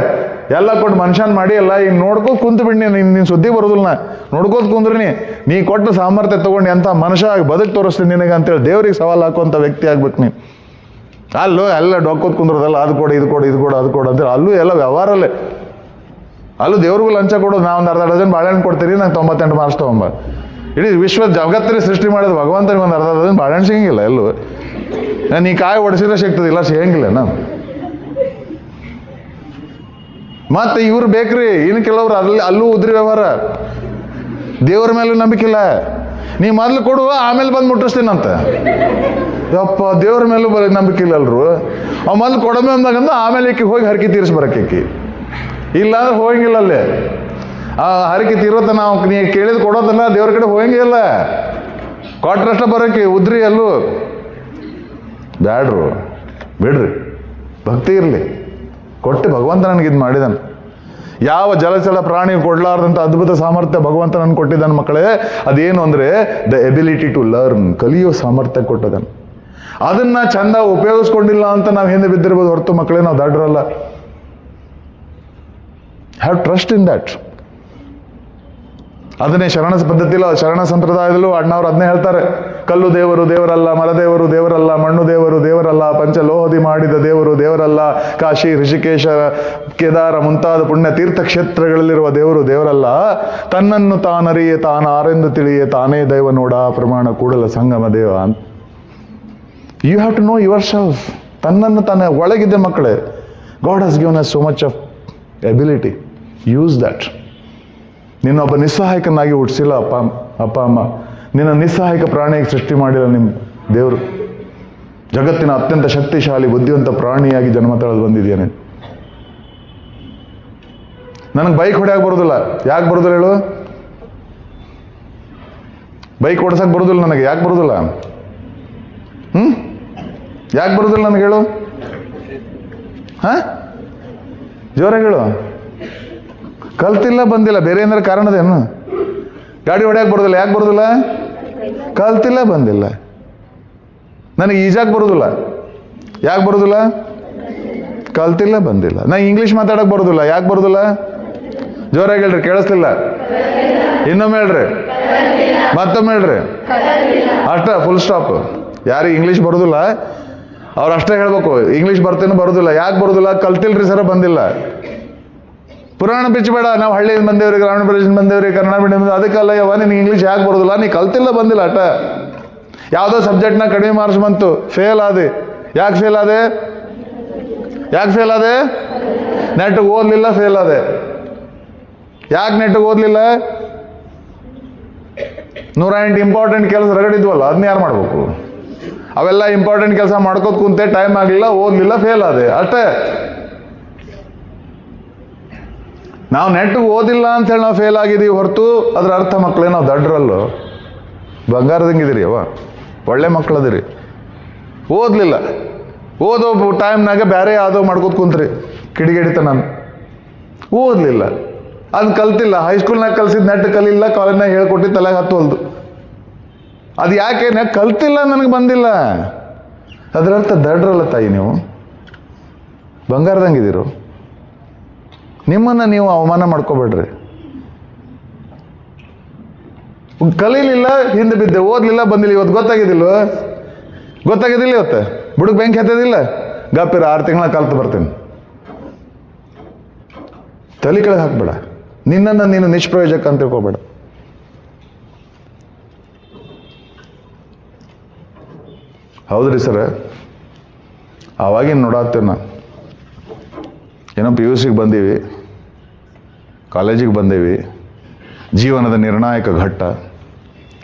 ಎಲ್ಲ ಕೊಟ್ಟು ಮನುಷ್ಯನ ಮಾಡಿ ಎಲ್ಲ ಈಗ ನೋಡ್ಕೋತ ಕುಂತು ಬಿಡ್ನಿ, ನಿನ್ನ ಸುದ್ದಿ ಬರೋದಿಲ್ಲ. ನೋಡ್ಕೋತ ಕುಂದ್ರಿ ನೀ ಕೊಟ್ಟ ಸಾಮರ್ಥ್ಯ ತೊಗೊಂಡು ಎಂಥ ಮನುಷ್ಯ ಬದುಕು ತೋರಿಸ್ತೀನಿ ನಿನಗೆ ಅಂತೇಳಿ ದೇವ್ರಿಗೆ ಸವಾಲು ಹಾಕುವಂಥ ವ್ಯಕ್ತಿ ಆಗ್ಬೇಕು ನೀನು. ಅಲ್ಲೂ ಎಲ್ಲ ಡೊಕ್ಕೋತ್ ಕುಂದ್ರದಲ್ಲ, ಅದು ಕೊಡು ಇದು ಕೊಡು ಇದು ಕೊಡು ಅದು ಕೊಡು ಅಂತೇಳಿ ಅಲ್ಲೂ ಎಲ್ಲ ವ್ಯವಹಾರಲ್ಲೇ. ಅಲ್ಲೂ ದೇವ್ರಿಗೂ ಲಂಚ ಕೊಡೋದು. ನಾವು ಒಂದು ಅರ್ಧ ಡಜನ್ ಬಾಳೆಹಣ್ಣು ಕೊಡ್ತೀರಿ, ನಂಗೆ 98 ಮಾರ್ಕ್ಸ್ ತೊಗೊಂಬ. ಇಡೀ ವಿಶ್ವ ಜಗತ್ತಿನ ಸೃಷ್ಟಿ ಮಾಡೋದು ಭಗವಂತನಿಗೆ ಒಂದು ಅರ್ಧ ಡಜನ್ ಬಾಳೆಹಣ್ಣು ಸಿಗಂಗಿಲ್ಲ ಎಲ್ಲೂ. ನೀ ಕಾಯಿ ಹೊಡೆಸಿದ್ರೆ ಸಿಗ್ತದಿಲ್ಲ, ಸಿಗಂಗಿಲ್ಲ ನಾವು. ಮತ್ತೆ ಇವ್ರು ಬೇಕ್ರಿ, ಇನ್ನು ಕೆಲವ್ರು ಅಲ್ಲೂ ಉದ್ರಿ ವ್ಯವಹಾರ. ದೇವ್ರ ಮೇಲೂ ನಂಬಿಕಿಲ್ಲ. ನೀ ಮೊದಲು ಕೊಡು, ಆಮೇಲೆ ಬಂದು ಮುಟ್ಟಿಸ್ತೀನಂತ. ಯಪ್ಪ, ದೇವ್ರ ಮೇಲೂ ನಂಬಿಕೆ ಇಲ್ಲ ಅಲ್ರು. ಅವ್ ಮೊದಲು ಕೊಡಮೆ ಅಂದಾಗಂದ ಆಮೇಲೆ ಈಕಿ ಹೋಗಿ ಹರಕೆ ತೀರಿಸ್ಬರಕ್ಕೆ. ಇಲ್ಲ ಅಂದ್ರೆ ಹೋಗಂಗಿಲ್ಲ ಅಲ್ಲಿ. ಆ ಹರಕೆ ತೀರೋತ ನಾವು ನೀ ಕೇಳಿದ್ ಕೊಡೋದಲ್ಲ, ದೇವ್ರ ಕಡೆ ಹೋಗಂಗಿಲ್ಲ. ಕೊಟ್ರಷ್ಟ ಬರೋಕೆ ಉದ್ರಿ ಅಲ್ಲೂ ಬ್ಯಾಡ್ರು, ಬಿಡ್ರಿ. ಭಕ್ತಿ ಇರಲಿ. ಕೊಟ್ಟು ಭಗವಂತ ನನಗೆ ಇದು ಮಾಡಿದಾನೆ. ಯಾವ ಜಲಚರ ಪ್ರಾಣಿ ಕೊಡ್ಲಾರ್ದಂಥ ಅದ್ಭುತ ಸಾಮರ್ಥ್ಯ ಭಗವಂತ ನನಗೆ ಕೊಟ್ಟಿದ್ದಾನೆ ಮಕ್ಕಳೇ. ಅದೇನು ಅಂದರೆ ದ ಎಬಿಲಿಟಿ ಟು ಲರ್ನ್, ಕಲಿಯೋ ಸಾಮರ್ಥ್ಯ ಕೊಟ್ಟದನು. ಅದನ್ನ ಚಂದ ಉಪಯೋಗಿಸ್ಕೊಂಡಿಲ್ಲ ಅಂತ ನಾವು ಹಿಂದೆ ಬಿದ್ದಿರ್ಬೋದು ಹೊರತು ಮಕ್ಕಳೇ ನಾವು ದಾಡ್ರಲ್ಲ. Have trust in that. ಅದನ್ನೇ ಶರಣ ಪದ್ಧತಿಲೂ ಶರಣ ಸಂಪ್ರದಾಯದಲ್ಲೂ ಅಣ್ಣವ್ರು ಅದನ್ನೇ ಹೇಳ್ತಾರೆ. ಕಲ್ಲು ದೇವರು ದೇವರಲ್ಲ, ಮರದೇವರು ದೇವರಲ್ಲ, ಮಣ್ಣು ದೇವರು ದೇವರಲ್ಲ, ಪಂಚಲೋಹದಿ ಮಾಡಿದ ದೇವರು ದೇವರಲ್ಲ, ಕಾಶಿ ಋಷಿಕೇಶ ಕೇದಾರ ಮುಂತಾದ ಪುಣ್ಯ ತೀರ್ಥಕ್ಷೇತ್ರಗಳಲ್ಲಿರುವ ದೇವರು ದೇವರಲ್ಲ, ತನ್ನನ್ನು ತಾನರಿಯೇ ತಾನಾರೆಂದು ತಿಳಿಯೇ ತಾನೇ ದೈವ ನೋಡ ಪ್ರಮಾಣ ಕೂಡಲ ಸಂಗಮ ದೇವ ಅಂತ. You have to know yourself. ತನ್ನನ್ನು ತಾನೇ ಒಳಗಿದ್ದ ಮಕ್ಕಳೇ. God has given us so much of ability. Use that. ನಿನ್ನೊಬ್ಬ ನಿಸ್ಸಹಾಯಕನಾಗಿ ಹುಟ್ಟಿಸಿಲ್ಲ ಅಪ್ಪ ಅಮ್ಮ. ನಿನ್ನ ನಿಸ್ಸಹಾಯಕ ಪ್ರಾಣಿಯಾಗಿ ಸೃಷ್ಟಿ ಮಾಡಿಲ್ಲ ನಿಮ್ಮ ದೇವರು. ಜಗತ್ತಿನ ಅತ್ಯಂತ ಶಕ್ತಿಶಾಲಿ ಬುದ್ಧಿವಂತ ಪ್ರಾಣಿಯಾಗಿ ಜನ್ಮ ತಳೆದು ಬಂದಿದ್ದೇನೆ. ನನಗೆ ಬೈಕ್ ಹೊಡ್ಯಾಕೆ ಬರೋದಿಲ್ಲ. ಯಾಕೆ ಬರೋದಿಲ್ಲ ಹೇಳು? ಬೈಕ್ ಓಡಿಸಕ್ಕೆ ಬರೋದಿಲ್ಲ ನನಗೆ. ಯಾಕೆ ಬರೋದಿಲ್ಲ? ಯಾಕೆ ಬರೋದಿಲ್ಲ ನನಗೆ ಹೇಳು? ಜೋರಾಗಿ ಹೇಳು. ಕಲ್ತಿಲ್ಲ, ಬಂದಿಲ್ಲ. ಬೇರೆ ಏನಾರ ಕಾರಣದೇನು? ಗಾಡಿ ಹೊಡ್ಯಾಕೆ ಬರೋದಿಲ್ಲ. ಯಾಕೆ ಬರೋದಿಲ್ಲ? ಕಲ್ತಿಲ್ಲ, ಬಂದಿಲ್ಲ. ನನಗೆ ಈಜಾಕ್ ಬರೋದಿಲ್ಲ. ಯಾಕೆ ಬರೋದಿಲ್ಲ? ಕಲ್ತಿಲ್ಲ, ಬಂದಿಲ್ಲ. ನಾ ಇಂಗ್ಲೀಷ್ ಮಾತಾಡಕ್ಕೆ ಬರೋದಿಲ್ಲ. ಯಾಕೆ ಬರೋದಿಲ್ಲ? ಜೋರಾಗಿ ಹೇಳ್ರಿ, ಕೇಳಿಸ್ಲಿಲ್ಲ. ಇನ್ನೊಮ್ಮೆ ಹೇಳ್ರಿ, ಮತ್ತೊಮ್ಮೆ ಹೇಳ್ರಿ. ಅಷ್ಟ, ಫುಲ್ ಸ್ಟಾಪ್. ಯಾರಿಗೆ ಇಂಗ್ಲೀಷ್ ಬರೋದಿಲ್ಲ ಅವ್ರು ಅಷ್ಟೇ ಹೇಳ್ಬೇಕು. ಇಂಗ್ಲೀಷ್ ಬರ್ತೇನೋ ಬರೋದಿಲ್ಲ. ಯಾಕೆ ಬರೋದಿಲ್ಲ? ಕಲ್ತಿಲ್ರಿ ಸರ, ಬಂದಿಲ್ಲ. ಪುರಾಣ ಬಿಚ್ಚಬೇಡ. ನಾವು ಹಳ್ಳಿಯಿಂದ ಬಂದೇವ್ರಿ, ಗ್ರಾಮೀಣ ಪ್ರದೇಶದಿಂದ ಬಂದೇವ್ರಿ, ಕನ್ನಡ ಮೀಡಿಯಂ. ಅದಕ್ಕಲ್ಲ ಯವ್ವ, ನಿನಗೆ ಇಂಗ್ಲೀಷ್ ಯಾಕೆ ಬರೋದಿಲ್ಲ? ನೀ ಕಲ್ತಿಲ್ಲ, ಬಂದಿಲ್ಲ ಅಟ. ಯಾವುದೋ ಸಬ್ಜೆಕ್ಟ್ನ ಕಡಿಮೆ ಮಾರ್ಕ್ಸ್ ಬಂತು, ಫೇಲ್ ಆದೆ. ಯಾಕೆ ಫೇಲ್ ಆದೆ? ಯಾಕೆ ಫೇಲ್ ಆದೆ? ನೆಟ್ಗೆ ಓದಲಿಲ್ಲ, ಫೇಲ್ ಆದೆ. ಯಾಕೆ ನೆಟ್ಗೆ ಓದಲಿಲ್ಲ? 108 ಇಂಪಾರ್ಟೆಂಟ್ ಕೆಲಸ ರಗಡಿದ್ವಲ್ಲ, ಅದನ್ನ ಯಾರು ಮಾಡ್ಬೇಕು? ಅವೆಲ್ಲ ಇಂಪಾರ್ಟೆಂಟ್ ಕೆಲಸ ಮಾಡ್ಕೋತ ಕುಂತೆ, ಟೈಮ್ ಆಗಲಿಲ್ಲ, ಓದಲಿಲ್ಲ, ಫೇಲ್ ಆದೆ ಅಷ್ಟೇ. ನಾವು ನೆಟ್ಗೆ ಓದಿಲ್ಲ ಅಂತೇಳಿ ನಾವು ಫೇಲ್ ಆಗಿದ್ದೀವಿ ಹೊರತು ಅದ್ರ ಅರ್ಥ ಮಕ್ಕಳೇ ನಾವು ದಡ್ರಲ್ಲೋ ಬಂಗಾರದಂಗಿದ್ದೀರಿ ಅವ, ಒಳ್ಳೆ ಮಕ್ಕಳದಿರಿ. ಓದಲಿಲ್ಲ, ಓದೋ ಟೈಮ್ನಾಗ ಬೇರೆ ಯಾವುದೋ ಮಾಡ್ಕೋತ ಕುಂತ್ರಿ, ಕಿಡಿಗೇಡಿತ ನಾನು. ಓದಲಿಲ್ಲ, ಅದನ್ನ ಕಲ್ತಿಲ್ಲ. ಹೈಸ್ಕೂಲ್ನಾಗ ಕಲ್ಸಿದ್ ನೆಟ್ ಕಲಿಲ್ಲ, ಕಾಲೇಜ್ನಾಗ ಹೇಳ್ಕೊಟ್ಟಿದ್ದು ತಲೆಗೆ ಹತ್ತೋಲ್ದು. ಅದು ಯಾಕೆ? ಕಲ್ತಿಲ್ಲ, ನನಗೆ ಬಂದಿಲ್ಲ. ಅದರರ್ಥ ದಡ್ರಲ್ಲ ತಾಯಿ, ನೀವು ಬಂಗಾರದಂಗಿದ್ದೀರು. ನಿಮ್ಮನ್ನು ನೀವು ಅವಮಾನ ಮಾಡ್ಕೋಬೇಡ್ರಿ. ಕಲೀಲಿಲ್ಲ, ಹಿಂದೆ ಬಿದ್ದೆ, ಓದಲಿಲ್ಲ, ಬಂದಿಲ್ಲ. ಇವತ್ತು ಗೊತ್ತಾಗಿದ್ದಿಲ್ಲ? ಗೊತ್ತಾಗಿದ್ದಿಲ್ಲ? ಇವತ್ತು ಬುಡಕ್ ಬ್ಯಾಂಕ್ ಹತ್ತದಿಲ್ಲ. ಗಪ್ಪಿರ 6 ತಿಂಗಳ ಕಲ್ತು ಬರ್ತೀನಿ. ತಲೆ ಕೆಳಗೆ ಹಾಕ್ಬೇಡ. ನಿನ್ನನ್ನು ನೀನು ನಿಷ್ಪ್ರಯೋಜಕ ಅಂತ ತಿಳ್ಕೊಬೇಡ. ಹೌದ್ರಿ ಸರ, ಆವಾಗಿನ ನೋಡತ್ತೇವೆ ನಾ. ಏನೋ PUCಗೆ ಬಂದೀವಿ, ಕಾಲೇಜಿಗೆ ಬಂದೇವಿ, ಜೀವನದ ನಿರ್ಣಾಯಕ ಘಟ್ಟ.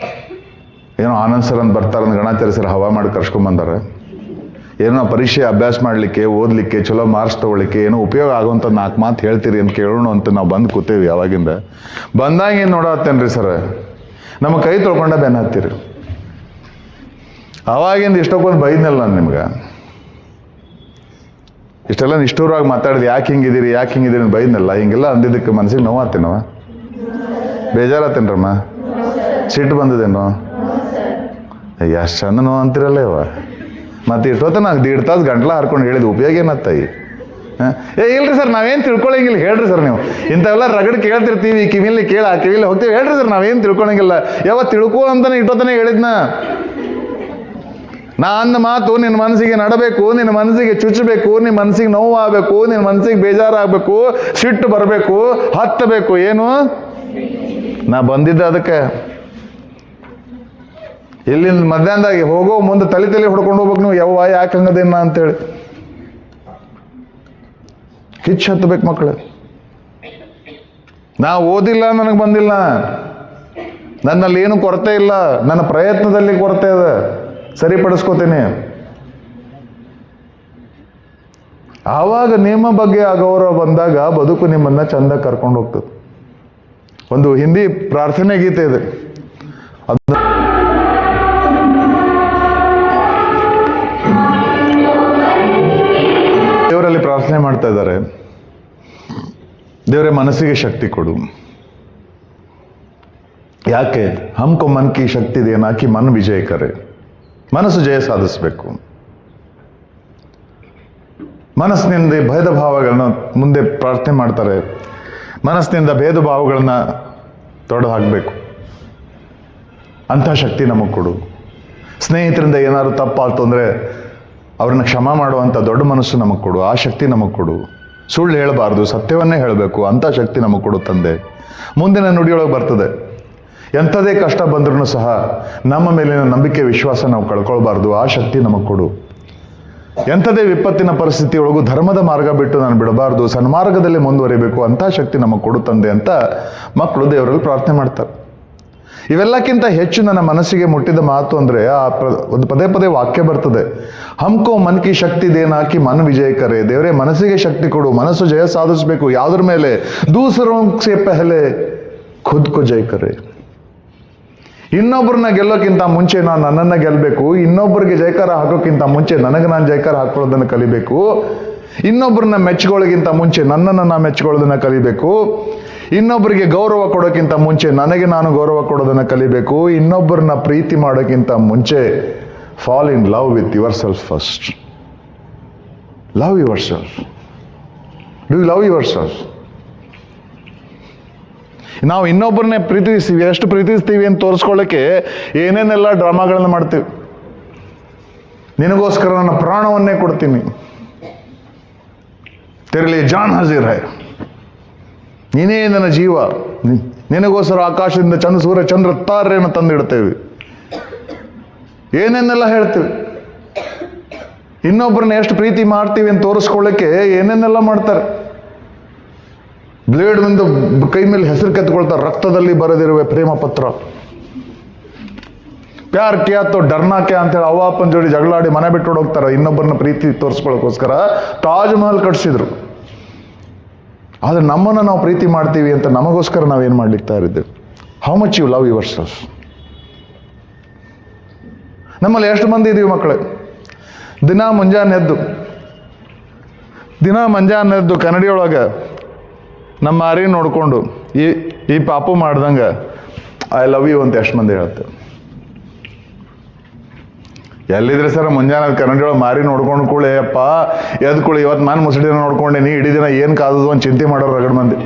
ಏನೋ ಆನಂದ್ ಸರ್ ಅಂತ ಬರ್ತಾರಂತ ಗಣಾಚಾರ್ಯ ಸರ್ ಹವಾ ಮಾಡಿ ಕರ್ಸ್ಕೊಂಬಂದಾರೆ. ಏನೋ ಪರೀಕ್ಷೆ ಅಭ್ಯಾಸ ಮಾಡಲಿಕ್ಕೆ, ಓದಲಿಕ್ಕೆ, ಚಲೋ ಮಾರ್ಕ್ಸ್ ತೊಗೊಳ್ಳಿಕ್ಕೆ ಏನೋ ಉಪಯೋಗ ಆಗುವಂಥ 4 ಮಾತು ಹೇಳ್ತೀರಿ ಅಂತ ಕೇಳೋಣ ಅಂತ ನಾವು ಬಂದು ಕೂತೇವಿ. ಅವಾಗಿಂದ ಬಂದಾಗ ಏನು ನೋಡತ್ತೇನ್ರಿ ಸರ್, ನಮ್ಮ ಕೈ ತೊಳ್ಕೊಂಡ ಬೆನ್ನ ಹತ್ತೀರಿ. ಅವಾಗಿಂದ ಇಷ್ಟಕ್ಕೊಂದು ಬೈದ್ನಲ್ಲ ನಾನು ನಿಮ್ಗೆ. ಇಷ್ಟೆಲ್ಲ ನಿಷ್ಠೂರವಾಗಿ ಮಾತಾಡಿದೆ, ಯಾಕೆ ಹಿಂಗಿದ್ದೀರಿ ಅಂತ ಬೈದ್ನಲ್ಲ. ಹಿಂಗೆಲ್ಲ ಅಂದಿದ್ದಕ್ಕೆ ಮನಸ್ಸಿಗೆ ನೋವಾತೇನವ? ಬೇಜಾರಾತೇನ್ರಮ್ಮ? ಸಿಟ್ಟು ಬಂದದೇನೋ? ಎಷ್ಟು ಚಂದ ನೋವು ಅಂತಿರಲ್ಲ ಇವ. ಮತ್ತೆ ಇಷ್ಟೊತ್ತ ನಾನು 1.5 ತಾಸು ಗಂಟ್ಲ ಹರ್ಕೊಂಡು ಹೇಳಿದ ಉಪಯೋಗ ಏನತ್ತಾಯಿ? ಇಲ್ರಿ ಸರ್, ನಾವೇನು ತಿಳ್ಕೊಳಂಗಿಲ್ಲ. ಹೇಳ್ರಿ ಸರ್, ನೀವು ಇಂಥವೆಲ್ಲ ರಗಡ್ ಕೇಳ್ತಿರ್ತೀವಿ, ಕಿವಿಲಿ ಆ ಕಿವಿಲಿ ಹೋಗ್ತೀವಿ. ಹೇಳ್ರಿ ಸರ್, ನಾವೇನು ತಿಳ್ಕೊಳಂಗಿಲ್ಲ. ಯಾವತ್ತು ತಿಳ್ಕೊ ಅಂತಾನೆ ಇಷ್ಟೊತ್ತನೇ ಹೇಳಿದ್ನ. ನಾ ಅಂದ ಮಾತು ನಿನ್ನ ಮನಸ್ಸಿಗೆ ನಡಬೇಕು, ನಿನ್ನ ಮನಸ್ಸಿಗೆ ಚುಚ್ಚಬೇಕು, ನಿನ್ನ ಮನಸ್ಸಿಗೆ ನೋವು ಆಗಬೇಕು, ನಿನ್ನ ಮನಸ್ಸಿಗೆ ಬೇಜಾರಾಗಬೇಕು, ಸಿಟ್ಟು ಬರಬೇಕು, ಹತ್ತಬೇಕು. ಏನು ನಾ ಬಂದಿದ್ದೆ ಅದಕ್ಕೆ. ಇಲ್ಲಿಂದ ಮಧ್ಯಾಹ್ನದಾಗಿ ಹೋಗೋ ಮುಂದೆ ತಲೆ ಹೊಡ್ಕೊಂಡು ಹೋಗ್ಬೇಕು ನೀವು. ಯವ್ವ ಯಾಕೆ ಹಂಗದೇನ ಅಂತೇಳಿ ಕಿಚ್ಚು ಹತ್ತಬೇಕು ಮಕ್ಕಳು. ನಾ ಓದಿಲ್ಲ, ನನಗೆ ಬಂದಿಲ್ಲ, ನನ್ನಲ್ಲಿ ಏನು ಕೊರತೆ ಇಲ್ಲ, ನನ್ನ ಪ್ರಯತ್ನದಲ್ಲಿ ಕೊರತೆ ಇದೆ, ಸರಿಪಡಿಸ್ಕೋತೀನಿ. ಆವಾಗ ನಿಮ್ಮ ಬಗ್ಗೆ ಅಗೌರವ ಬಂದಾಗ ಬದುಕು ನಿಮ್ಮನ್ನ ಚಂದ ಕರ್ಕೊಂಡು ಹೋಗ್ತದೆ. ಒಂದು ಹಿಂದಿ ಪ್ರಾರ್ಥನೆ ಗೀತೆ ಇದೆ, ದೇವರಲ್ಲಿ ಪ್ರಾರ್ಥನೆ ಮಾಡ್ತಾ ಇದ್ದಾರೆ, ದೇವರೇ ಮನಸ್ಸಿಗೆ ಶಕ್ತಿ ಕೊಡು. ಯಾಕೆ? ಹಮ್ಕೊ ಮನ್ ಕಿ ಶಕ್ತಿ ದೇನಾ ಕಿ ಮನ್ ವಿಜಯ ಕರೆ. ಮನಸ್ಸು ಜಯ ಸಾಧಿಸಬೇಕು. ಮನಸ್ಸಿನಿಂದ ಭೇದ ಭಾವಗಳನ್ನ ಮುಂದೆ ಪ್ರಾರ್ಥನೆ ಮಾಡ್ತಾರೆ. ಮನಸ್ಸಿನಿಂದ ಭೇದ ಭಾವಗಳನ್ನ ತೊಡೆದು ಹಾಕಬೇಕು. ಅಂಥ ಶಕ್ತಿ ನಮಗೆ ಕೊಡು. ಸ್ನೇಹಿತರಿಂದ ಏನಾದ್ರು ತಪ್ಪಾಯ್ತು ಅಂದರೆ ಅವ್ರನ್ನ ಕ್ಷಮ ಮಾಡುವಂಥ ದೊಡ್ಡ ಮನಸ್ಸು ನಮಗೆ ಕೊಡು. ಆ ಶಕ್ತಿ ನಮಗೆ ಕೊಡು. ಸುಳ್ಳು ಹೇಳಬಾರ್ದು, ಸತ್ಯವನ್ನೇ ಹೇಳಬೇಕು. ಅಂಥ ಶಕ್ತಿ ನಮಗೆ ಕೊಡು ತಂದೆ. ಮುಂದಿನ ನುಡಿಯೊಳಗೆ ಬರ್ತದೆ, ಎಂಥದೇ ಕಷ್ಟ ಬಂದ್ರೂ ಸಹ ನಮ್ಮ ಮೇಲಿನ ನಂಬಿಕೆ ವಿಶ್ವಾಸ ನಾವು ಕಳ್ಕೊಳ್ಬಾರ್ದು. ಆ ಶಕ್ತಿ ನಮಗೆ ಕೊಡು. ಎಂಥದೇ ವಿಪತ್ತಿನ ಪರಿಸ್ಥಿತಿಯೊಳಗೂ ಧರ್ಮದ ಮಾರ್ಗ ಬಿಟ್ಟು ನಾನು ಬಿಡಬಾರ್ದು, ಸನ್ಮಾರ್ಗದಲ್ಲಿ ಮುಂದುವರಿಬೇಕು. ಅಂಥ ಶಕ್ತಿ ನಮಗೆ ಕೊಡು ತಂದೆ ಅಂತ ಮಕ್ಕಳು ದೇವರಲ್ಲಿ ಪ್ರಾರ್ಥನೆ ಮಾಡ್ತಾರೆ. ಇವೆಲ್ಲಕ್ಕಿಂತ ಹೆಚ್ಚು ನನ್ನ ಮನಸ್ಸಿಗೆ ಮುಟ್ಟಿದ ಮಾತು ಅಂದರೆ ಒಂದು ಪದೇ ಪದೇ ವಾಕ್ಯ ಬರ್ತದೆ, ಹಮ್ಕೋ ಮನ್ ಕಿ ಶಕ್ತಿ ದೇನಾಕಿ ಮನ್ ವಿಜಯ ಕರೆ. ದೇವರೇ ಮನಸ್ಸಿಗೆ ಶಕ್ತಿ ಕೊಡು, ಮನಸ್ಸು ಜಯ ಸಾಧಿಸಬೇಕು. ಯಾವುದ್ರ ಮೇಲೆ? ದೂಸರೋं से पहले खुद को जय करे. ಇನ್ನೊಬ್ಬರನ್ನ ಗೆಲ್ಲೋಕ್ಕಿಂತ ಮುಂಚೆ ನಾನು ನನ್ನನ್ನು ಗೆಲ್ಲಬೇಕು. ಇನ್ನೊಬ್ಬರಿಗೆ ಜಯಕಾರ ಹಾಕೋಕ್ಕಿಂತ ಮುಂಚೆ ನನಗೆ ನಾನು ಜಯಕಾರ ಹಾಕೊಳ್ಳೋದನ್ನು ಕಲಿಬೇಕು. ಇನ್ನೊಬ್ಬರನ್ನ ಮೆಚ್ಕೊಳ್ಳೋಕ್ಕಿಂತ ಮುಂಚೆ ನನ್ನನ್ನು ನಾನು ಮೆಚ್ಕೊಳ್ಳೋದನ್ನು ಕಲಿಬೇಕು. ಇನ್ನೊಬ್ಬರಿಗೆ ಗೌರವ ಕೊಡೋಕ್ಕಿಂತ ಮುಂಚೆ ನನಗೆ ನಾನು ಗೌರವ ಕೊಡೋದನ್ನು ಕಲಿಬೇಕು. ಇನ್ನೊಬ್ಬರನ್ನ ಪ್ರೀತಿ ಮಾಡೋಕ್ಕಿಂತ ಮುಂಚೆ fall in love with yourself first. Love yourself. Do you love yourself? ನಾವು ಇನ್ನೊಬ್ಬರನ್ನೇ ಪ್ರೀತಿಸ್ತೀವಿ, ಎಷ್ಟು ಪ್ರೀತಿಸ್ತೀವಿ ಅಂತ ತೋರಿಸ್ಕೊಳ್ಳೋಕ್ಕೆ ಏನೇನೆಲ್ಲ ಡ್ರಾಮಾಗಳನ್ನ ಮಾಡ್ತೀವಿ. ನಿನಗೋಸ್ಕರ ನನ್ನ ಪ್ರಾಣವನ್ನೇ ಕೊಡ್ತೀನಿ, ತೆರಲಿ ಜಾನ್ ಹಾಜಿರ್ ಹೈ, ನೀನೇ ನನ್ನ ಜೀವ, ನಿನಗೋಸ್ಕರ ಆಕಾಶದಿಂದ ಸೂರ್ಯ ಚಂದ್ರ ತಾರೆಯನ್ನು ತಂದಿಡ್ತೇವೆ. ಏನೇನೆಲ್ಲ ಹೇಳ್ತೀವಿ. ಇನ್ನೊಬ್ಬರನ್ನ ಎಷ್ಟು ಪ್ರೀತಿ ಮಾಡ್ತೀವಿ ಅಂತ ತೋರಿಸ್ಕೊಳ್ಳೋಕ್ಕೆ ಏನೇನೆಲ್ಲ ಮಾಡ್ತಾರೆ. ಬ್ಲೇಡ್ ಒಂದು ಕೈ ಮೇಲೆ ಹೆಸರು ಕೆತ್ಕೊಳ್ತಾರೆ, ರಕ್ತದಲ್ಲಿ ಬರೆದಿರುವೆ ಪ್ರೇಮ ಪತ್ರ. ಪ್ಯಾರ್ ಕಿಯಾ ತೋ ಡರ್ನಾ ಕ್ಯಾ ಅಂತೇಳಿ ಅವ್ವ ಅಪ್ಪನ ಜೋಡಿ ಜಗಳಾಡಿ ಮನೆ ಬಿಟ್ಟು ಹೋಗ್ತಾರೆ ಇನ್ನೊಬ್ಬರನ್ನ ಪ್ರೀತಿ ತೋರಿಸ್ಕೊಳ್ಳೋಕ್ಕೋಸ್ಕರ. ತಾಜ್ ಮಹಲ್ ಕಟ್ಸಿದ್ರು. ಆದರೆ ನಮ್ಮನ್ನು ನಾವು ಪ್ರೀತಿ ಮಾಡ್ತೀವಿ ಅಂತ ನಮಗೋಸ್ಕರ ನಾವೇನು ಮಾಡ್ಲಿಕ್ಕೆ ತಯಾರಿದ್ದೇವೆ? How much you love yourself? ನಮ್ಮಲ್ಲಿ ಎಷ್ಟು ಮಂದಿ ಇದೀವಿ ಮಕ್ಕಳೇ? ದಿನ ಮುಂಜಾನೆ ಎದ್ದು ಕನ್ನಡಿಯೊಳಗೆ ನಮ್ಮ ಮಾರಿ ನೋಡಿಕೊಂಡು ಈ ಪಾಪು ಮಾಡ್ದಂಗೆ ಐ ಲವ್ ಯು ಅಂತ ಎಷ್ಟು ಮಂದಿ ಹೇಳ್ತೇವೆ? ಎಲ್ಲಿದ್ರೆ ಸರ್ ಮುಂಜಾನೆ ಕನ್ನಡಿಯೊಳಗೆ ಮಾರಿ ನೋಡ್ಕೊಂಡು ಕೂಳೆ ಅಪ್ಪ ಎದ್ಕೊಳ್ಳಿ ಇವತ್ತು ನಾನು ಮುಸುಡಿನ ನೋಡ್ಕೊಂಡೇನಿ ಇಡೀ ದಿನ ಏನು ಕಾದದು ಅಂತ ಚಿಂತೆ ಮಾಡೋರು ರಗಡ್ ಮಂದಿ.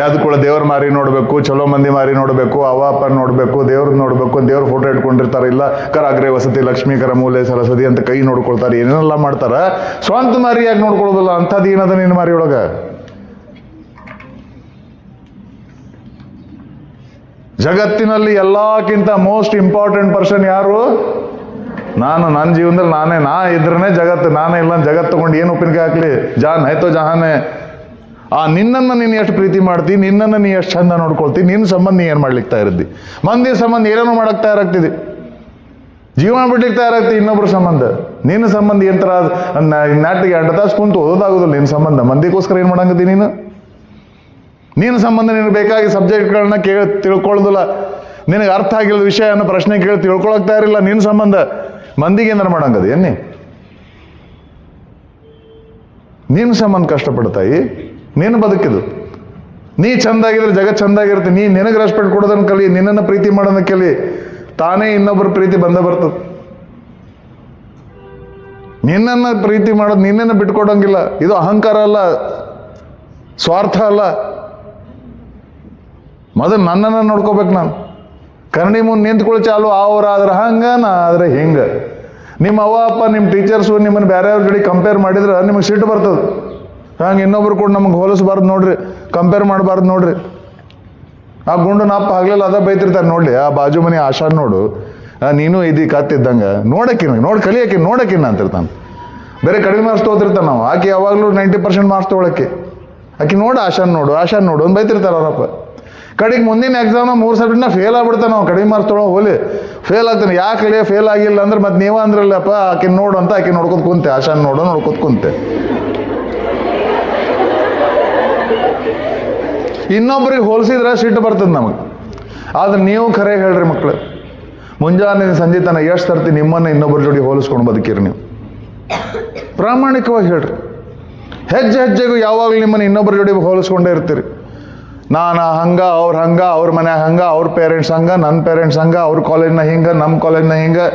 ಎದ್ಕೊಳ್ಳಿ ದೇವ್ರ ಮಾರಿ ನೋಡಬೇಕು, ಚಲೋ ಮಂದಿ ಮಾರಿ ನೋಡಬೇಕು, ಅವ್ವ ಅಪ್ಪ ನೋಡಬೇಕು, ದೇವ್ರದ್ದು ನೋಡಬೇಕು, ದೇವ್ರ ಫೋಟೋ ಇಟ್ಕೊಂಡಿರ್ತಾರೆ. ಇಲ್ಲ ಕರಾಗ್ರೆ ವಸತಿ ಲಕ್ಷ್ಮೀ ಕರ ಮೂಲೆ ಸರಸ್ವತಿ ಅಂತ ಕೈ ನೋಡ್ಕೊಳ್ತಾರೆ, ಏನೇನೆಲ್ಲ ಮಾಡ್ತಾರೆ. ಸ್ವಂತ ಮಾರಿ ಯಾಕೆ ನೋಡ್ಕೊಳ್ಳೋದಿಲ್ಲ? ಅಂಥದ್ದು ಏನದ ನಿನ್ನ ಮಾರಿ ಒಳಗೆ? ಜಗತ್ತಿನಲ್ಲಿ ಎಲ್ಲಕ್ಕಿಂತ ಮೋಸ್ಟ್ ಇಂಪಾರ್ಟೆಂಟ್ ಪರ್ಸನ್ ಯಾರು? ನಾನು. ನನ್ನ ಜೀವನದಲ್ಲಿ ನಾ ಇದ್ರೇ ಜಗತ್ತು, ನಾನೇ ಇಲ್ಲ ಜಗತ್ತು ತಗೊಂಡು ಏನು ಉಪ್ಪಿನಕಾಯಿ ಹಾಕ್ಲಿ, ಜಾನ್ ಆಯ್ತೋ ಜಹಾನೆ. ನಿನ್ನನ್ನು ನೀನು ಎಷ್ಟು ಪ್ರೀತಿ ಮಾಡ್ತಿ, ನಿನ್ನನ್ನು ನೀ ಎಷ್ಟು ಚಂದ ನೋಡ್ಕೊಳ್ತಿ, ನಿನ್ನ ಸಂಬಂಧ ನೀ ಏನು ಮಾಡ್ಲಿಕ್ಕೆ ತಯಾರಿದ್ದಿ? ಮಂದಿ ಸಂಬಂಧ ಏನೇನೋ ಮಾಡಕ್ಕೆ ತಯಾರಾಗ್ತಿದ್ದಿ, ಜೀವನ ಬಿಡ್ಲಿಕ್ಕೆ ತಯಾರಾಗ್ತಿ. ಇನ್ನೊಬ್ರ ಸಂಬಂಧ, ನಿನ್ನ ಸಂಬಂಧ ಏನ್ ಥರ ನಾಟಿಗೆ 2 ತಾಸು ಕುಂತು ಓದೋದಾಗೋದಿಲ್ಲ. ನಿನ್ನ ಸಂಬಂಧ ಮಂದಿಗೋಸ್ಕರ ಏನು ಮಾಡಂಗದಿ ನೀನು? ನೀನು ಸಂಬಂಧ ನಿನಗೆ ಬೇಕಾಗಿ ಸಬ್ಜೆಕ್ಟ್ಗಳನ್ನ ತಿಳ್ಕೊಳ್ಳೋದಿಲ್ಲ. ನಿನಗೆ ಅರ್ಥ ಆಗಿಲ್ಲದ ವಿಷಯನ ಪ್ರಶ್ನೆ ಕೇಳಿ ತಿಳ್ಕೊಳಕ್ ತಯಾರಿಲ್ಲ. ನಿನ್ನ ಸಂಬಂಧ ಮಂದಿಗೆ ಏನಾರು ಮಾಡಂಗದ ಏನಿ? ನಿನ್ನ ಸಂಬಂಧ ಕಷ್ಟಪಡ್ತಾಯಿ, ನೀನು ಬದುಕಿದು. ನೀ ಚಂದಾಗಿದ್ರೆ ಜಗತ್ ಚಂದಾಗಿರುತ್ತೆ. ನಿನಗೆ ರೆಸ್ಪೆಕ್ಟ್ ಕೊಡೋದನ್ನು ಕಲಿ, ನಿನ್ನನ್ನು ಪ್ರೀತಿ ಮಾಡೋದನ್ನ ಕಲಿ. ತಾನೇ ಇನ್ನೊಬ್ಬರ ಪ್ರೀತಿ ಬರ್ತದೆ. ನಿನ್ನನ್ನು ಪ್ರೀತಿ ಮಾಡೋದು, ನಿನ್ನನ್ನು ಬಿಟ್ಕೊಡಂಗಿಲ್ಲ. ಇದು ಅಹಂಕಾರ ಅಲ್ಲ, ಸ್ವಾರ್ಥ ಅಲ್ಲ. ಮೊದಲು ನನ್ನನ್ನು ನೋಡ್ಕೋಬೇಕು. ನಾನು ಕನ್ನಡಿ ಮುಂದೆ ನಿಂತ್ಕೊಳ್ಳಿ ಚಾಲು, ಅವ್ರಾದ್ರೆ ಹಂಗೆ, ನಾ ಆದ್ರೆ ಹಿಂಗೆ. ನಿಮ್ಮ ಅವ್ವ ಅಪ್ಪ, ನಿಮ್ಮ ಟೀಚರ್ಸು ನಿಮ್ಮನ್ನು ಬೇರೆಯವ್ರ ಜೋಡಿ ಕಂಪೇರ್ ಮಾಡಿದ್ರೆ ನಿಮಗೆ ಸಿಟ್ಟು ಬರ್ತದೆ. ಹಂಗೆ ಇನ್ನೊಬ್ರು ಕೂಡ ನಮಗೆ ಹೋಲಿಸ್ಬಾರ್ದು ನೋಡ್ರಿ, ಕಂಪೇರ್ ಮಾಡಬಾರ್ದು ನೋಡ್ರಿ. ಆ ಗುಂಡು ಅಪ್ಪ ಆಗ್ಲಿಲ್ಲ ಅದ ಬೈತಿರ್ತಾರೆ ನೋಡ್ಲಿ. ಆ ಬಾಜು ಮನೆ ಆಶಾ ನೋಡು, ನೀನು ಇದು ಕತ್ತಿದ್ದಂಗೆ ನೋಡಕ್ಕಿನ, ನೋಡಿ ಕಲಿಯಕ್ಕೆ ನೋಡಕ್ಕಿನ್ನ ಅಂತಿರ್ತಾನೆ. ಬೇರೆ ಕಡಿಮೆ ಮಾರ್ಕ್ಸ್ ತೊಗೊತಿರ್ತಾನೆ ನಾವು. ಆಕೆ ಯಾವಾಗಲೂ 90% ಮಾರ್ಕ್ಸ್ ತೊಗೊಳಕ್ಕೆ. ಆಕೆ ನೋಡು ಆಶಾನ್ ನೋಡು ಅಂತ ಬೈತಿರ್ತಾರೆ ಅವರಪ್ಪ. ಕಡೆಗೆ ಮುಂದಿನ ಎಕ್ಸಾಮ್ 3 ಸಬ್ಜೆಕ್ಟ್ನ ಫೇಲ್ ಆಗ್ಬಿಡ್ತಾನೆ ನಾವು. ಕಡಿಮೆ ಮಾರ್ಕ್ಸ್ ತೊಗೊಳೋ ಹೋಲಿ ಫೇಲ್ ಆಗ್ತಾನೆ. ಯಾಕೆ ಫೇಲ್ ಆಗಿಲ್ಲ ಅಂದ್ರೆ ಮತ್ತೆ ನೀವ ಅಂದ್ರಲ್ಲಪ್ಪ ಆಕೆ ನೋಡು ಅಂತ ಆಕೆ ನೋಡ್ಕೊತ ಕುಂತೆ, ಆಶಾನ್ ನೋಡ್ಕೊತ ಕುಂತೆ. ಇನ್ನೊಬ್ರಿಗೆ ಹೋಲಿಸಿದ್ರೆ ಸಿಟ್ಟು ಬರ್ತದೆ ನಮಗೆ. ಆದ್ರೆ ನೀವು ಖರೆ ಹೇಳ್ರಿ ಮಕ್ಕಳು, ಮುಂಜಾನೆ ಸಂಜೆ ತನಕ ಎಷ್ಟು ಸರ್ತಿ ನಿಮ್ಮನ್ನು ಇನ್ನೊಬ್ಬರ ಜೋಡಿ ಹೋಲಿಸ್ಕೊಂಡು ಬದುಕಿರಿ ನೀವು? ಪ್ರಾಮಾಣಿಕವಾಗಿ ಹೇಳ್ರಿ. ಹೆಜ್ಜೆಗೂ ಯಾವಾಗಲೂ ನಿಮ್ಮನ್ನು ಇನ್ನೊಬ್ಬರ ಜೋಡಿ ಹೋಲಿಸ್ಕೊಂಡೇ ಇರ್ತೀರಿ. ನಾನು ಹಂಗೆ, ಅವ್ರು ಹಂಗೆ, ಅವ್ರ ಮನ್ಯಾಗ ಹಂಗೆ, ಅವ್ರ ಪೇರೆಂಟ್ಸ್ ಹಂಗೆ, ನನ್ನ ಪೇರೆಂಟ್ಸ್ ಹಂಗೆ, ಅವ್ರ ಕಾಲೇಜ್ನ ಹಿಂಗೆ, ನಮ್ಮ ಕಾಲೇಜ್ನ ಹಿಂಗೆ.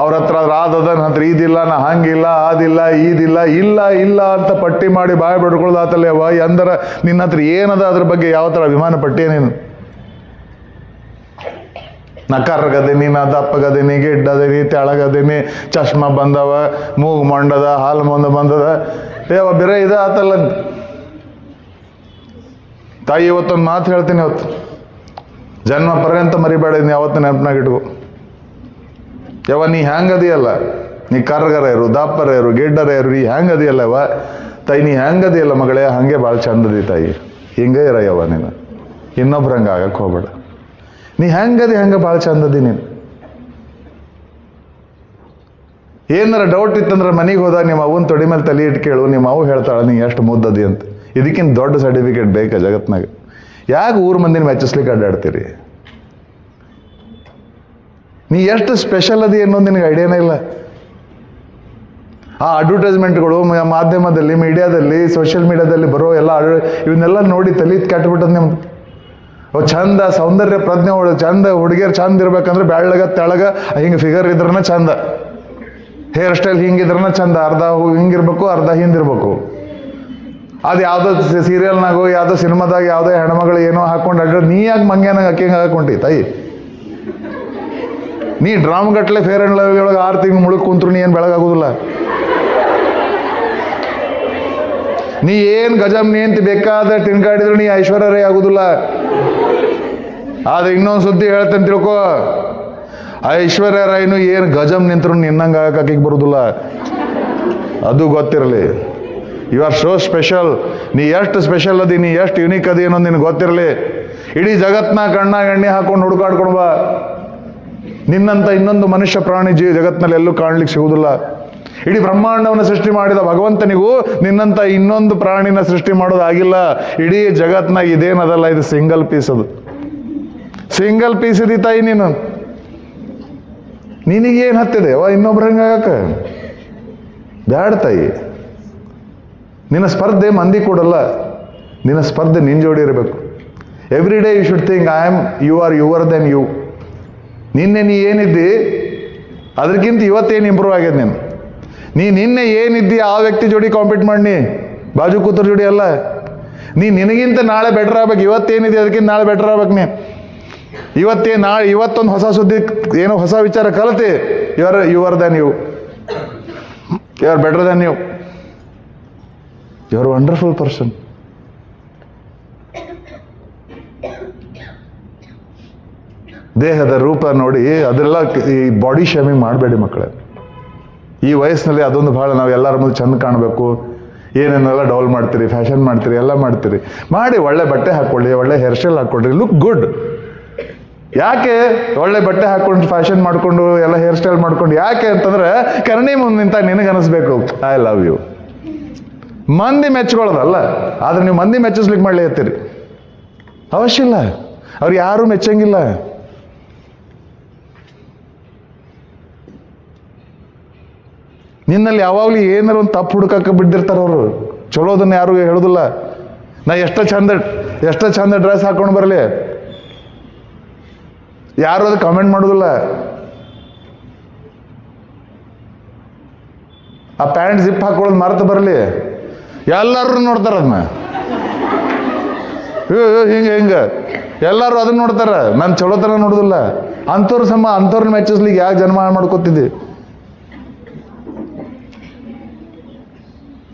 ಅವ್ರ ಹತ್ರ ಆದದ, ನನ್ನ ಹತ್ರ ಇದಿಲ್ಲ, ನಾ ಹಂಗಿಲ್ಲ, ಅದಿಲ್ಲ, ಇದಿಲ್ಲ, ಇಲ್ಲ ಇಲ್ಲ ಅಂತ ಪಟ್ಟಿ ಮಾಡಿ ಬಾಯಿ ಬಿಡ್ಕೊಳ್ಳೋದಾತಲ್ಲ ಅವ ಅಂದ್ರ ನಿನ್ನ ಹತ್ರ ಏನದ ಅದ್ರ ಬಗ್ಗೆ ಯಾವ ಥರ ಅಭಿಮಾನ ಪಟ್ಟಿ ನೀನು? ನಾ ಕರ್ಗದೀನಿ, ನಾ ದಪ್ಪಗದೀನಿ, ಗಿಡ್ಡದೀನಿ, ತೆಳಗದೀನಿ, ಚಶ್ಮಾ ಬಂದವ, ಮೂಗು ಮಂಡದ, ಹಾಲು ಮಂದ ಬಂದದ, ಬೇರೆ ಇದ ಆತಲ್ಲ. ತಾಯಿ ಇವತ್ತೊಂದು ಮಾತು ಹೇಳ್ತೀನಿ, ಇವತ್ತು ಜನ್ಮ ಪರ್ಯಂತ ಮರಿಬೇಡ, ಯಾವತ್ತು ನೆನಪಿನಾಗ ಇಟ್ಕೋ. ನೀ ಹ್ಯಾಂಗದಿಯಲ್ಲ, ನೀ ಕರ್ಗರ ಇರು, ದಪ್ಪರ ಇರು, ಗಿಡ್ಡರ ಇರು, ನೀ ಹ್ಯಾಂಗದಿಯಲ್ಲ ತಾಯಿ, ನೀ ಹ್ಯಾಂಗದಿಯಲ್ಲ ಮಗಳೇ, ಹಂಗೆ ಭಾಳ ಚಂದದಿ ತಾಯಿ, ಹಿಂಗೆ ಇರಯ್ಯವ ನೀನು, ಇನ್ನೊಬ್ರು ಹಂಗೆ ಆಗಕ್ಕೆ ಹೋಗ್ಬೇಡ. ನೀ ಹೆಂಗದಿ ಹಂಗೆ ಭಾಳ ಚಂದದಿ ನೀನು. ಏನಾರ ಡೌಟ್ ಇತ್ತಂದ್ರೆ ಮನೆಗೆ ಹೋದಾಗ ನಿಮ್ಮ ಅವನ ತೊಡಿ ಮೇಲೆ ತಲೆ ಇಟ್ಟು ಕೇಳು, ನಿಮ್ಮ ಅವು ಹೇಳ್ತಾಳೆ ನೀ ಎಷ್ಟು ಮುದ್ದದಿ ಅಂತ. ಇದಕ್ಕಿಂತ ದೊಡ್ಡ ಸರ್ಟಿಫಿಕೇಟ್ ಬೇಕಾ ಜಗತ್ನಾಗ? ಯಾಕೆ ಊರು ಮಂದಿನ ಮೆಚ್ಚಿಸ್ಲಿಕ್ಕೆ ಅಡ್ಡಾಡ್ತೀರಿ? ನೀ ಎಷ್ಟು ಸ್ಪೆಷಲ್ ಅದಿ ಅನ್ನೋದು ನಿನಗೆ ಐಡಿಯಾನೇ ಇಲ್ಲ. ಆ ಅಡ್ವರ್ಟೈಸ್ಮೆಂಟ್ಗಳು ಮಾಧ್ಯಮದಲ್ಲಿ, ಮೀಡಿಯಾದಲ್ಲಿ, ಸೋಷಿಯಲ್ ಮೀಡಿಯಾದಲ್ಲಿ ಬರೋ ಎಲ್ಲ ಇವನ್ನೆಲ್ಲ ನೋಡಿ ತಲೆ ಕೆಟ್ಟಬಿಟ್ಟದ ನಿಮ್ದು. ಅವು ಚಂದ, ಸೌಂದರ್ಯ ಪ್ರಜ್ಞೆ ಚಂದ, ಹುಡುಗಿಯರು ಚಂದ ಇರ್ಬೇಕಂದ್ರೆ ಬೆಳ್ಳಗ ತೆಳಗ ಹಿಂಗೆ ಫಿಗರ್ ಇದ್ರನ ಚಂದ, ಹೇರ್ ಸ್ಟೈಲ್ ಹಿಂಗಿದ್ರನ ಚಂದ, ಅರ್ಧ ಹಿಂಗಿರ್ಬೇಕು, ಅರ್ಧ ಹಿಂದಿರ್ಬೇಕು. ಅದು ಯಾವುದೋ ಸೀರಿಯಲ್ನಾಗೋ ಯಾವುದೋ ಸಿನಿಮಾದಾಗ ಯಾವುದೋ ಹೆಣ್ಮಗಳು ಏನೋ ಹಾಕೊಂಡು ಅಡ್ಡ, ನೀ ಯಾಕೆ ಮಂಗ್ಯಾನಾಗ ಅಕ್ಕಿಂಗೆ ಹಾಕೊಂಡಿ ತಾಯಿ? ನೀ ಡ್ರಾಮ್ಗಟ್ಲೆ ಫೇರ್ ಆ್ಯಂಡ್ ಲವ್ಲಿ ಒಳಗೆ 6 ತಿಂಗಳು ಮುಳುಗ್ ಕುಂತ್ರು ನೀ ಏನು ಬೆಳಗಾಗೋದಿಲ್ಲ. ನೀ ಏನು ಗಜಮ್ನಿ ಅಂತ ಬೇಕಾದ ತಿನ್ಕಾಡಿದ್ರು ನೀ ಐಶ್ವರ್ಯ ರೈ ಆಗೋದಿಲ್ಲ. ಆದ್ರೆ ಇನ್ನೊಂದು ಸುದ್ದಿ ಹೇಳ್ತೇನೆ ತಿಳ್ಕೊ, ಐಶ್ವರ್ಯ ರೈನು ಏನು ಗಜಮ್ ನಿಂತರು ನಿನ್ನಂಗೆ ಆಗಕ್ಕೆ ಬರೋದಿಲ್ಲ, ಅದು ಗೊತ್ತಿರಲಿ. You are so special. ನೀ ಎಷ್ಟು ಸ್ಪೆಷಲ್ ಅದಿ, ನೀ ಎಷ್ಟು ಯುನೀಕ್ ಅದಿ ಅನ್ನೋದು ನಿನಗೆ ಗೊತ್ತಿರಲಿ. ಇಡೀ ಜಗತ್ನ ಕಣ್ಣಾಗ ಎಣ್ಣೆ ಹಾಕೊಂಡು ಹುಡುಕಾಡ್ಕೊಂಡು ಬಾ. ನಿನ್ನಂತ ಇನ್ನೊಂದು ಮನುಷ್ಯ ಪ್ರಾಣಿ ಜಗತ್ತಿನಲ್ಲಿ ಎಲ್ಲೂ ಕಾಣ್ಲಿಕ್ಕೆ ಸಿಗುವುದಿಲ್ಲ. ಇಡೀ ಬ್ರಹ್ಮಾಂಡವನ್ನು ಸೃಷ್ಟಿ ಮಾಡಿದ ಭಗವಂತನಿಗೂ ನಿನ್ನಂತ ಇನ್ನೊಂದು ಪ್ರಾಣಿನ ಸೃಷ್ಟಿ ಮಾಡೋದಾಗಿಲ್ಲ. ಇಡೀ ಜಗತ್ನಾಗ ಇದೇನದಲ್ಲ, ಇದು ಸಿಂಗಲ್ ಪೀಸ್. ಅದು ಸಿಂಗಲ್ ಪೀಸ್ ಇದಿ ತಾಯಿ. ನೀನು ನಿನಗೇನು ಹತ್ತಿದೆ ಇನ್ನೊಬ್ರ ಹಂಗಾಗಕ್ಕ ಬ್ಯಾಡ ತಾಯಿ. ನಿನ್ನ ಸ್ಪರ್ಧೆ ಮಂದಿ ಕೊಡಲ್ಲ, ನಿನ್ನ ಸ್ಪರ್ಧೆ ನಿನ್ನ ಜೋಡಿ ಇರಬೇಕು. Every day you should think you are your then you. ನಿನ್ನೆ ನೀ ಏನಿದ್ದಿ ಅದಕ್ಕಿಂತ ಇವತ್ತೇನು ಇಂಪ್ರೂವ್ ಆಗ್ಯದ. ನೀ ನಿನ್ನೆ ಏನಿದ್ದಿ ಆ ವ್ಯಕ್ತಿ ಜೋಡಿ ಕಾಂಪೀಟ್ ಮಾಡಿ, ಬಾಜು ಕೂತರ ಜೋಡಿ ಅಲ್ಲ. ನೀ ನಿನಗಿಂತ ನಾಳೆ ಬೆಟರ್ ಆಗ್ಬೇಕು. ಇವತ್ತೇನಿದೆ ಅದಕ್ಕಿಂತ ನಾಳೆ ಬೆಟರ್ ಆಗ್ಬೇಕು. ನೀ ಇವತ್ತೊಂದು ಹೊಸ ಸುದ್ದಿ, ಏನೋ ಹೊಸ ವಿಚಾರ ಕಲಿತಿ, you are than you, you are better than you, you are wonderful person. ದೇಹದ ರೂಪ ನೋಡಿ ಅದೆಲ್ಲ ಈ ಬಾಡಿ ಶೇಮಿಂಗ್ ಮಾಡಬೇಡಿ ಮಕ್ಕಳೇ. ಈ ವಯಸ್ಸಿನಲ್ಲಿ ಅದೊಂದು ಭಾಳ ನಾವು ಎಲ್ಲರ ಮುಂದೆ ಚಂದ ಕಾಣಬೇಕು, ಏನೇನೆಲ್ಲ ಡೌಲ್ ಮಾಡ್ತೀರಿ, ಫ್ಯಾಷನ್ ಮಾಡ್ತೀರಿ, ಎಲ್ಲ ಮಾಡ್ತೀರಿ. ಮಾಡಿ ಒಳ್ಳೆ ಬಟ್ಟೆ ಹಾಕ್ಕೊಳ್ಳಿ, ಒಳ್ಳೆ ಹೇರ್ ಸ್ಟೈಲ್ ಹಾಕ್ಕೊಳ್ರಿ, ಲುಕ್ ಗುಡ್. ಯಾಕೆ ಒಳ್ಳೆ ಬಟ್ಟೆ ಹಾಕ್ಕೊಂಡು ಫ್ಯಾಷನ್ ಮಾಡಿಕೊಂಡು ಎಲ್ಲ ಹೇರ್ ಸ್ಟೈಲ್ ಮಾಡ್ಕೊಂಡು ಯಾಕೆ ಅಂತಂದ್ರೆ ಕರ್ಣಿ ಮುಂದೆ ನಿಂತ ನಿನಗನ್ನಿಸ್ಬೇಕು ಐ ಲವ್ ಯು. ಮಂದಿ ಮೆಚ್ಕೊಳ್ಳೋದಲ್ಲ. ಆದ್ರೆ ನೀವು ಮಂದಿ ಮೆಚ್ಚಿಸ್ಲಿಕ್ಕೆ ಮಾಡಲಿ ಇರ್ತೀರಿ, ಅವಶ್ಯ ಇಲ್ಲ. ಅವ್ರು ಯಾರೂ ಮೆಚ್ಚಂಗಿಲ್ಲ. ನಿನ್ನಲ್ಲಿ ಯಾವಾಗಲೂ ಏನಾರು ಒಂದು ತಪ್ಪು ಹುಡುಕಕ್ಕೆ ಬಿದ್ದಿರ್ತಾರೆ ಅವರು. ಚಲೋದನ್ನು ಯಾರು ಹೇಳೋದಿಲ್ಲ. ನಾ ಎಷ್ಟೋ ಚಂದ ಡ್ರೆಸ್ ಹಾಕೊಂಡು ಬರಲಿ, ಯಾರು ಅದು ಕಮೆಂಟ್ ಮಾಡೋದಿಲ್ಲ. ಆ ಪ್ಯಾಂಟ್ ಜಿಪ್ ಹಾಕೊಳ್ಳೋದು ಮರೆತು ಬರಲಿ, ಎಲ್ಲರೂ ನೋಡ್ತಾರ ಅದನ್ನ. ಹಿಂಗೆ ಎಲ್ಲರೂ ಅದನ್ನ ನೋಡ್ತಾರ, ನಾನು ಚಲೋತನ ನೋಡೋದಿಲ್ಲ. ಅಂಥವ್ರನ್ನ ಮೆಚ್ಚಿಸ್ಲಿಕ್ಕೆ ಯಾಕೆ ಜನ್ಮ ಮಾಡ್ಕೋತಿದ್ದಿ?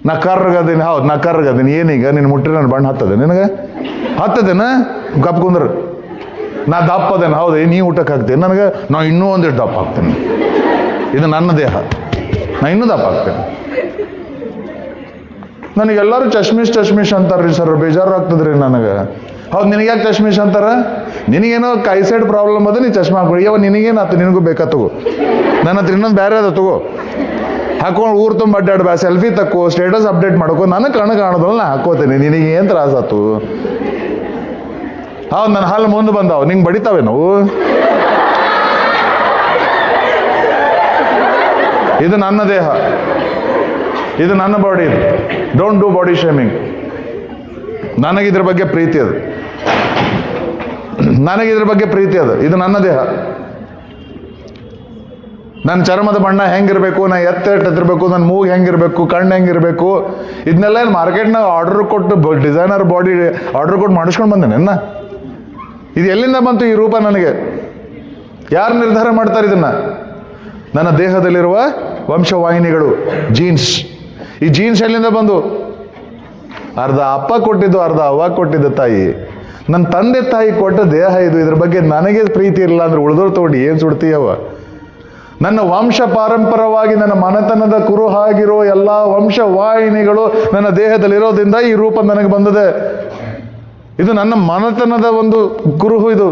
ನಾ ಕರ್ಗದೀನಿ, ಹೌದು ನಾ ಕರ್ಗದೀನಿ. ಏನೀಗ ನಿನ್ನ ಮುಟ್ಟಿ ನನ್ನ ಬಣ್ಣ ನಿನಗೆ ಹತ್ತದೇನ? ಕಪ್ ಕುಂದ್ರ. ನಾ ದಪ್ಪ ಅದೇನು? ಹೌದು, ನೀ ಊಟಕ್ಕೆ ಹಾಕ್ತೀನಿ ನನಗೆ, ನಾ ಇನ್ನೂ ಒಂದಿಷ್ಟು ದಪ್ಪ ಹಾಕ್ತೀನಿ. ಇದು ನನ್ನ ದೇಹ, ನಾ ಇನ್ನೂ ದಪ್ಪ ಹಾಕ್ತೇನೆ. ನನಗೆಲ್ಲರೂ ಚಶ್ಮಿಶ್ ಅಂತಾರ್ರಿ ಸರ್, ಬೇಜಾರು ಆಗ್ತದ್ರಿ ನನಗೆ. ಹೌದು, ನಿನಗೆ ಯಾಕೆ ಚಶ್ಮಿಶ್ ಅಂತಾರ? ನಿನಗೇನೋ ಐಸೈಡ್ ಪ್ರಾಬ್ಲಮ್ ಅದ, ನೀ ಚಶ್ಮಾ ಹಾಕೊಳ್ಳಿ. ಯಾವ ನಿನಗೇನಾಯ್ತು? ನಿನಗೂ ಬೇಕಾ ತಗೋ, ನನ್ನ ಹತ್ರ ಇನ್ನೊಂದು ಬೇರೆ ಅದ ತಗೋ, ಹಾಕೊಂಡು ಊರು ತುಂಬ ಅಡ್ಡಾಡ್ಬಾ, ಸೆಲ್ಫಿ ತಕ್ಕೋ, ಸ್ಟೇಟಸ್ ಅಪ್ಡೇಟ್ ಮಾಡ್ಕೋ. ನನಗೆ ಕಾಣೋದಲ್ಲ, ನಾ ಹಾಕೋತೀನಿ. ನಿನಗೆ ಏನು ತ್ರಾಸಾತು? ಹೌದು, ನನ್ನ ಹಾಲು ಮುಂದೆ ಬಂದಾವ, ನಿಂಗೆ ಬಡಿತಾವೆ ನಾವು. ಇದು ನನ್ನ ದೇಹ, ಇದು ನನ್ನ ಬಾಡಿ. ಇದು ಡೋಂಟ್ ಡೂ ಬಾಡಿ ಶೇಮಿಂಗ್. ನನಗಿದ್ರ ಬಗ್ಗೆ ಪ್ರೀತಿ ಅದು, ನನಗಿದ್ರ ಬಗ್ಗೆ ಪ್ರೀತಿ ಅದು. ಇದು ನನ್ನ ದೇಹ. ನನ್ನ ಚರ್ಮದ ಬಣ್ಣ ಹೆಂಗಿರಬೇಕು, ನಾ ಎತ್ತಿರಬೇಕು, ನನ್ನ ಮೂಗು ಹೆಂಗಿರಬೇಕು, ಕಣ್ಣು ಹೆಂಗಿರಬೇಕು, ಇದನ್ನೆಲ್ಲ ಮಾರ್ಕೆಟ್ನಾಗ ಆರ್ಡರ್ ಕೊಟ್ಟು ಡಿಸೈನರ್ ಬಾಡಿ ಆರ್ಡರ್ ಕೊಟ್ಟು ಮಾಡಿಸ್ಕೊಂಡು ಬಂದೇನೆ. ಇದು ಎಲ್ಲಿಂದ ಬಂತು ಈ ರೂಪ ನನಗೆ? ಯಾರು ನಿರ್ಧಾರ ಮಾಡ್ತಾರೆ ಇದನ್ನ? ನನ್ನ ದೇಹದಲ್ಲಿರುವ ವಂಶವಾಹಿನಿಗಳು, ಜೀನ್ಸ್. ಈ ಜೀನ್ಸ್ ಎಲ್ಲಿಂದ ಬಂದು? ಅರ್ಧ ಅಪ್ಪ ಕೊಟ್ಟಿದ್ದು, ಅರ್ಧ ಅವ್ವ ಕೊಟ್ಟಿದ್ದು ತಾಯಿ. ನನ್ನ ತಂದೆ ತಾಯಿ ಕೊಟ್ಟ ದೇಹ ಇದು. ಇದ್ರ ಬಗ್ಗೆ ನನಗೆ ಪ್ರೀತಿ ಇರಲಿಲ್ಲ ಅಂದ್ರೆ ಉಳಿದೋರು ತಗೊಂಡು ಏನು ಸುಡ್ತೀಯವ? ನನ್ನ ವಂಶ ಪಾರಂಪರವಾಗಿ ನನ್ನ ಮನೆತನದ ಕುರುಹಾಗಿರೋ ಎಲ್ಲ ವಂಶವಾಹಿನಿಗಳು ನನ್ನ ದೇಹದಲ್ಲಿರೋದ್ರಿಂದ ಈ ರೂಪ ನನಗೆ ಬಂದಿದೆ. ಇದು ನನ್ನ ಮನೆತನದ ಒಂದು ಕುರುಹು. ಇದು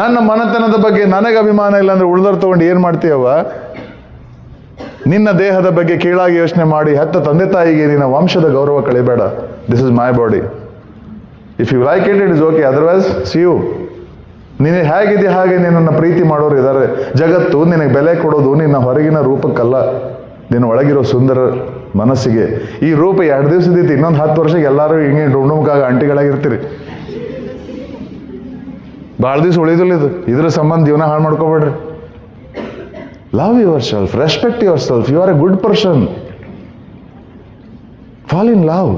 ನನ್ನ ಮನೆತನದ ಬಗ್ಗೆ ನನಗೆ ಅಭಿಮಾನ ಇಲ್ಲ ಅಂದ್ರೆ ಉಳಿದೋರು ತಗೊಂಡು ಏನು ಮಾಡ್ತೀಯವ? ನಿನ್ನ ದೇಹದ ಬಗ್ಗೆ ಕೀಳಾಗಿ ಯೋಚನೆ ಮಾಡಿ ಹೆತ್ತ ತಂದೆ ತಾಯಿಗೆ ನಿನ್ನ ವಂಶದ ಗೌರವ ಕಳಿಬೇಡ. This is my body. If you like it, it is okay. Otherwise see you. ನೀನು ಹೇಗಿದೆ ಹಾಗೆ ನಿನ್ನನ್ನು ಪ್ರೀತಿ ಮಾಡೋರು ಇದ್ದಾರೆ. ಜಗತ್ತು ನಿನಗೆ ಬೆಲೆ ಕೊಡೋದು ನಿನ್ನ ಹೊರಗಿನ ರೂಪಕ್ಕಲ್ಲ, ನಿನ್ನ ಒಳಗಿರೋ ಸುಂದರ ಮನಸ್ಸಿಗೆ. ಈ ರೂಪ 2 ದಿವಸದಿತ್ತು, ಇನ್ನೊಂದು 10 ವರ್ಷಕ್ಕೆ ಎಲ್ಲರೂ ಹಿಂಗೆ ಡುಮ್ಡುಮ್ಕಾಗ ಅಂಟಿಗಳಾಗಿರ್ತೀರಿ. ಭಾಳ ದಿವಸ ಉಳಿದಿಲ್ಲ ಇದು. ಇದ್ರ ಸಂಬಂಧ ಜೀವನ ಹಾಳು ಮಾಡ್ಕೋಬೇಡ್ರಿ. Love yourself, respect yourself. You are a good person. Fall in love.